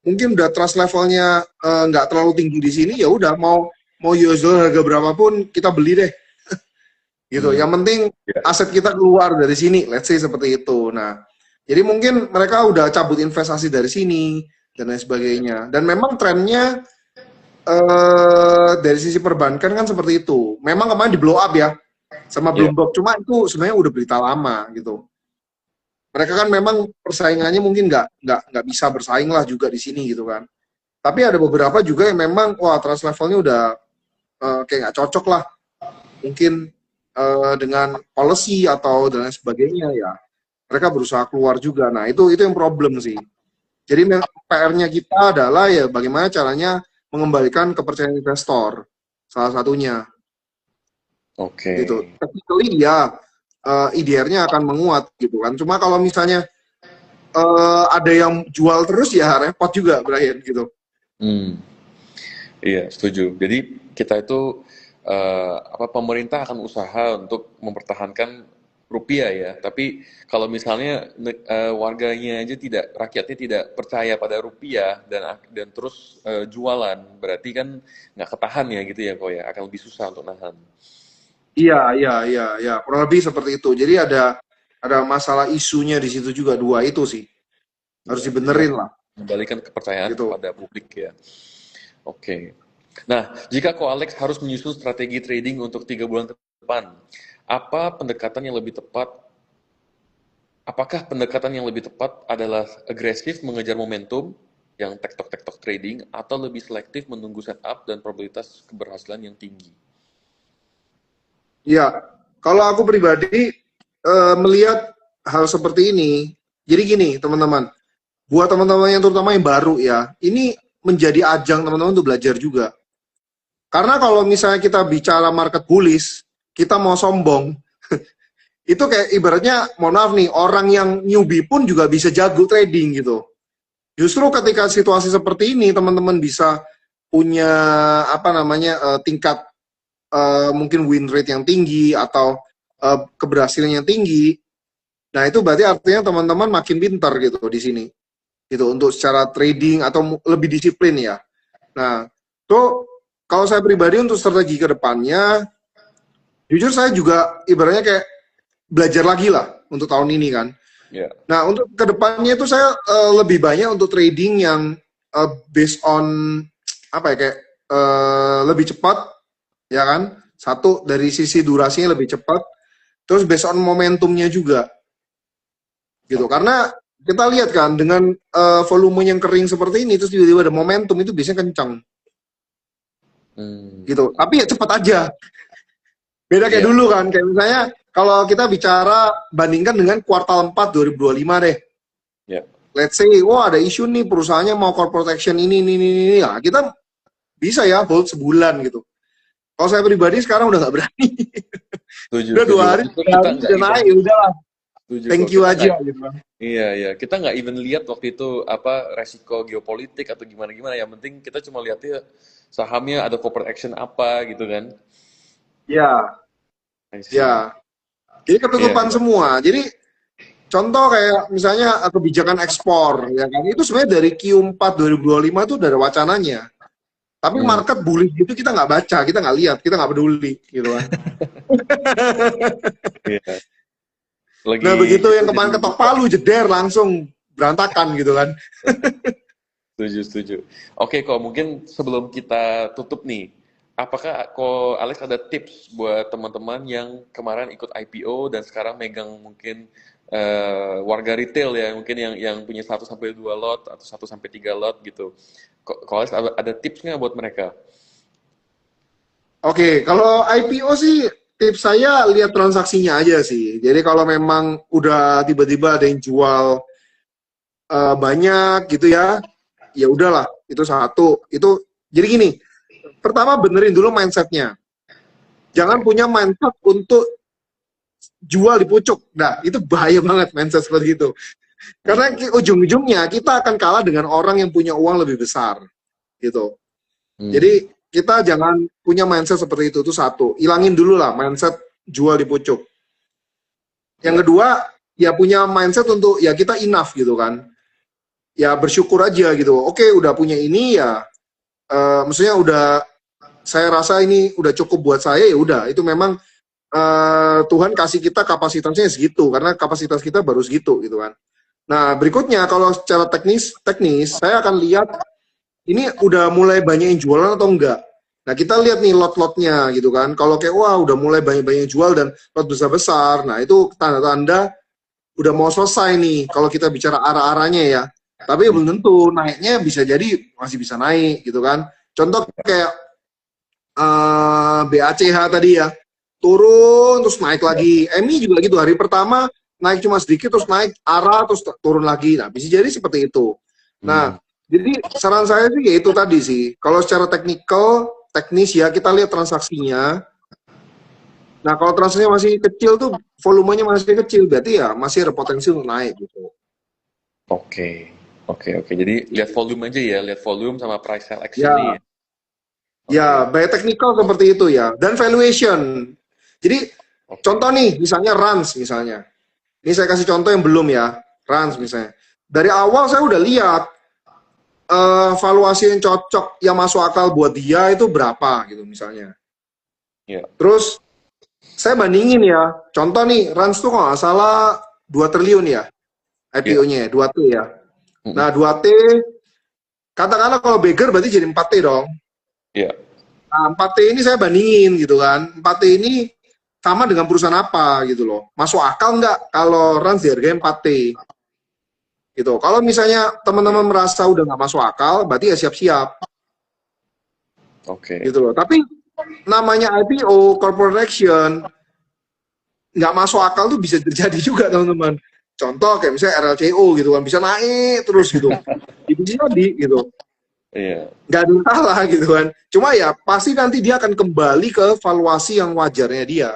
Speaker 2: mungkin udah trust levelnya nggak terlalu tinggi di sini, ya udah mau US dollar harga berapapun kita beli deh gitu.
Speaker 1: Hmm,
Speaker 2: Yang penting
Speaker 1: ya.
Speaker 2: aset kita keluar dari sini, let's say seperti itu. Nah, jadi mungkin mereka udah cabut investasi dari sini dan lain sebagainya. Dan memang trennya dari sisi perbankan kan seperti itu. Memang kemarin di blow up ya sama
Speaker 1: Ya.
Speaker 2: Bloomberg, cuma itu sebenarnya udah berita lama gitu. Mereka kan memang persaingannya mungkin nggak bisa bersaing lah juga di sini gitu kan. Tapi ada beberapa juga yang memang wah trust levelnya udah kayak nggak cocok lah. Mungkin dengan policy atau dan lain sebagainya ya. Mereka berusaha keluar juga. Nah itu yang problem sih. Jadi PR-nya kita adalah ya bagaimana caranya mengembalikan kepercayaan investor. Salah satunya
Speaker 1: Oke.
Speaker 2: gitu. Technically ya IDR-nya akan menguat gitu kan. Cuma kalau misalnya ada yang jual terus ya repot juga Brian gitu.
Speaker 1: Hmm, iya, setuju. Jadi kita itu pemerintah akan usaha untuk mempertahankan rupiah ya. Tapi kalau misalnya warganya aja tidak, rakyatnya tidak percaya pada rupiah dan terus jualan, berarti kan nggak ketahan ya gitu ya kok ya, akan lebih susah untuk nahan.
Speaker 2: Iya, kurang lebih seperti itu. Jadi ada masalah isunya di situ juga dua itu sih. Harus
Speaker 1: Ya, jadi
Speaker 2: dibenerin
Speaker 1: harus
Speaker 2: lah
Speaker 1: membalikan kepercayaan
Speaker 2: gitu.
Speaker 1: kepada publik ya. Oke. Nah, jika Ko Alex harus menyusun strategi trading untuk 3 bulan ke depan, apa pendekatan yang lebih tepat? Apakah pendekatan yang lebih tepat adalah agresif mengejar momentum yang tektok-tektok trading atau lebih selektif menunggu setup dan probabilitas keberhasilan yang tinggi?
Speaker 2: Iya, kalau aku pribadi melihat hal seperti ini, jadi gini teman-teman, buat teman-teman yang terutama yang baru ya, ini menjadi ajang teman-teman untuk belajar juga. Karena kalau misalnya kita bicara market bullish, kita mau sombong, itu kayak ibaratnya, mohon maaf nih, orang yang newbie pun juga bisa jago trading gitu. Justru ketika situasi seperti ini, teman-teman bisa punya apa namanya tingkat mungkin win rate yang tinggi atau keberhasilan yang tinggi. Nah, itu berarti artinya teman-teman makin pintar gitu di sini. Gitu untuk secara trading atau lebih disiplin ya. Nah, tuh kalau saya pribadi untuk strategi ke depannya, jujur saya juga ibaratnya kayak belajar lagi lah untuk tahun ini kan.
Speaker 1: Ya.
Speaker 2: Nah, untuk ke depannya itu saya lebih banyak untuk trading yang based on apa ya kayak lebih cepat ya kan. Satu dari sisi durasinya lebih cepat, terus based on momentumnya juga gitu.
Speaker 1: Oke.
Speaker 2: Karena kita lihat kan dengan volume yang kering seperti ini terus tiba-tiba ada momentum itu biasanya kencang
Speaker 1: Hmm.
Speaker 2: gitu. Tapi ya cepat aja. Beda kayak
Speaker 1: Iya.
Speaker 2: dulu kan, kayak misalnya kalau kita bicara bandingkan dengan kuartal 4 2025 deh.
Speaker 1: Ya.
Speaker 2: Let's say, wah ada isu nih perusahaannya mau corporate action ini. Ya, kita bisa ya hold sebulan gitu. Kalau saya pribadi sekarang udah nggak berani.
Speaker 1: Setuju,
Speaker 2: Udah
Speaker 1: setuju.
Speaker 2: dua hari,
Speaker 1: Waktu itu
Speaker 2: tiga
Speaker 1: kita
Speaker 2: hari
Speaker 1: nggak
Speaker 2: udah
Speaker 1: even
Speaker 2: naik, udahlah.
Speaker 1: setuju
Speaker 2: Thank
Speaker 1: kok.
Speaker 2: you aja gitu.
Speaker 1: Iya, iya. Kita nggak even lihat waktu itu apa resiko geopolitik atau gimana-gimana. Yang penting kita cuma lihatnya sahamnya ada corporate action apa gitu kan.
Speaker 2: Ya,
Speaker 1: I see.
Speaker 2: ya. Jadi
Speaker 1: Iya,
Speaker 2: ketutupan
Speaker 1: iya.
Speaker 2: semua. Jadi contoh kayak misalnya kebijakan ekspor, ya kan itu sebenarnya dari Q4 2025 itu udah ada wacananya. Tapi
Speaker 1: Hmm,
Speaker 2: market bullish gitu kita nggak baca, kita nggak lihat, kita nggak peduli gitu kan.
Speaker 1: iya. Lagi
Speaker 2: Nah begitu
Speaker 1: itu
Speaker 2: yang
Speaker 1: jadi
Speaker 2: kemarin ketok palu jeder langsung berantakan gitu kan.
Speaker 1: setuju, setuju. Oke, kok mungkin sebelum kita tutup nih, apakah kok Alex ada tips buat teman-teman yang kemarin ikut IPO dan sekarang megang mungkin warga retail ya, mungkin yang punya 1 sampai 2 lot atau 1 sampai 3 lot gitu. Kok Alex ada tips nggak buat mereka?
Speaker 2: Oke, kalau IPO sih tips saya lihat transaksinya aja sih. Jadi kalau memang udah tiba-tiba ada yang jual banyak gitu ya, ya udahlah itu satu. Itu jadi gini, pertama benerin dulu mindsetnya. Jangan
Speaker 1: Oke.
Speaker 2: punya mindset untuk jual di pucuk. Nah, itu bahaya banget mindset seperti itu. Karena
Speaker 1: Hmm.
Speaker 2: ujung-ujungnya kita akan kalah dengan orang yang punya uang lebih besar gitu.
Speaker 1: Hmm.
Speaker 2: Jadi kita jangan punya mindset seperti itu satu. Ilangin dulu lah mindset jual di pucuk. Yang
Speaker 1: Ya.
Speaker 2: kedua, ya punya mindset untuk ya kita enough gitu kan. Ya bersyukur aja gitu. Oke, udah punya ini ya maksudnya udah saya rasa ini udah cukup buat saya ya udah. Itu memang Tuhan kasih kita kapasitasnya segitu karena kapasitas kita baru segitu gitu kan. Nah, berikutnya kalau secara teknis saya akan lihat ini udah mulai banyak yang jualan atau enggak. Nah, kita lihat nih lot-lotnya gitu kan. Kalau kayak wah udah mulai banyak-banyak yang jual dan lot besar-besar, nah itu tanda-tanda udah mau selesai nih kalau kita bicara arah-arahnya ya. Tapi
Speaker 1: Hmm.
Speaker 2: belum tentu naiknya bisa jadi masih bisa naik gitu kan. Contoh kayak BACH tadi ya, turun terus naik lagi. MI juga gitu, hari pertama naik cuma sedikit terus naik arah terus turun lagi. Nah, bisa jadi seperti itu.
Speaker 1: Hmm.
Speaker 2: Nah, jadi saran saya sih ya itu tadi sih. Kalau secara teknis ya kita lihat transaksinya. Nah, kalau transaksinya masih kecil tuh volumenya masih kecil, berarti ya masih ada potensi untuk naik gitu.
Speaker 1: Oke, oke, oke. Jadi lihat volume aja ya, lihat volume sama price sell action nih.
Speaker 2: Ya,
Speaker 1: Oke,
Speaker 2: ya, by technical seperti itu ya. Dan valuation. Jadi
Speaker 1: oke.
Speaker 2: contoh nih, misalnya Rans misalnya. Ini saya kasih contoh yang belum ya, Rans misalnya. Dari awal saya udah lihat valuasi yang cocok, yang masuk akal buat dia itu berapa gitu misalnya.
Speaker 1: Ya,
Speaker 2: Terus saya bandingin ya, contoh nih, Rans tuh kalau nggak salah 2 triliun ya,
Speaker 1: ya,
Speaker 2: IPO-nya 2T ya.
Speaker 1: mm-mm,
Speaker 2: Nah 2T, katakanlah kalau beggar berarti jadi 4T dong.
Speaker 1: ya.
Speaker 2: Nah 4T ini saya bandingin gitu kan, 4T ini sama dengan perusahaan apa gitu loh. Masuk akal nggak kalau Rans dihargai 4T? Gitu. Kalau misalnya teman-teman
Speaker 1: Oke,
Speaker 2: merasa udah nggak masuk akal, berarti ya siap-siap
Speaker 1: oke.
Speaker 2: gitu loh. Tapi namanya IPO, corporate action, nggak masuk akal tuh bisa terjadi juga teman-teman. Contoh kayak misalnya RLCO gitu kan, bisa naik terus gitu. Itu bisa jadi gitu.
Speaker 1: Iya,
Speaker 2: Nggak ada yang salah gitu kan. Cuma ya pasti nanti dia akan kembali ke valuasi yang wajarnya dia.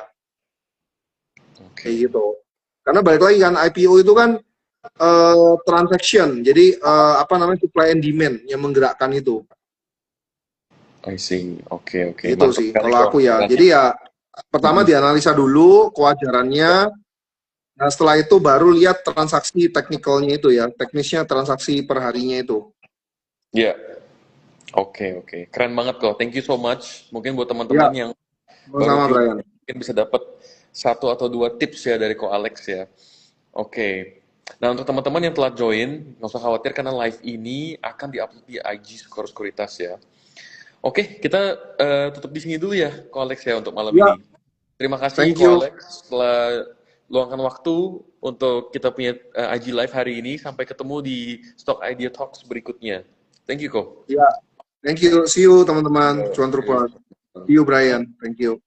Speaker 2: Kayak
Speaker 1: oke.
Speaker 2: gitu. Karena balik lagi kan IPO itu kan transaction. Jadi apa namanya supply and demand yang menggerakkan itu.
Speaker 1: I see. Oke, oke.
Speaker 2: Gitu
Speaker 1: Mantap
Speaker 2: sih
Speaker 1: sekali
Speaker 2: kalau
Speaker 1: kok.
Speaker 2: aku ya. Jadi ya pertama
Speaker 1: Mm-mm.
Speaker 2: dianalisa dulu kewajarannya. Nah, setelah itu baru lihat transaksi teknikalnya itu ya, teknisnya transaksi per harinya itu.
Speaker 1: Ya, oke, oke. Keren banget kok. Thank you so much. Mungkin buat
Speaker 2: Ya,
Speaker 1: teman-teman yang baru
Speaker 2: sama-sama
Speaker 1: join,
Speaker 2: Brian.
Speaker 1: mungkin bisa dapat satu atau dua tips ya dari Ko Alex ya. Oke. Nah, untuk teman-teman yang telah join, nggak usah khawatir karena live ini akan diupload di IG Sekuritas ya. Oke, kita tutup di sini dulu ya, Ko Alex ya, untuk malam
Speaker 2: Ya,
Speaker 1: ini. Terima kasih,
Speaker 2: thank
Speaker 1: Ko
Speaker 2: you.
Speaker 1: Alex, telah luangkan waktu untuk kita punya IG Live hari ini. Sampai ketemu di Stock Idea Talks berikutnya. Thank you, Ko.
Speaker 2: Ya, thank you. See you teman-teman.
Speaker 1: Yo,
Speaker 2: Cuan
Speaker 1: cheers.
Speaker 2: Trooper. See you Brian. Thank you.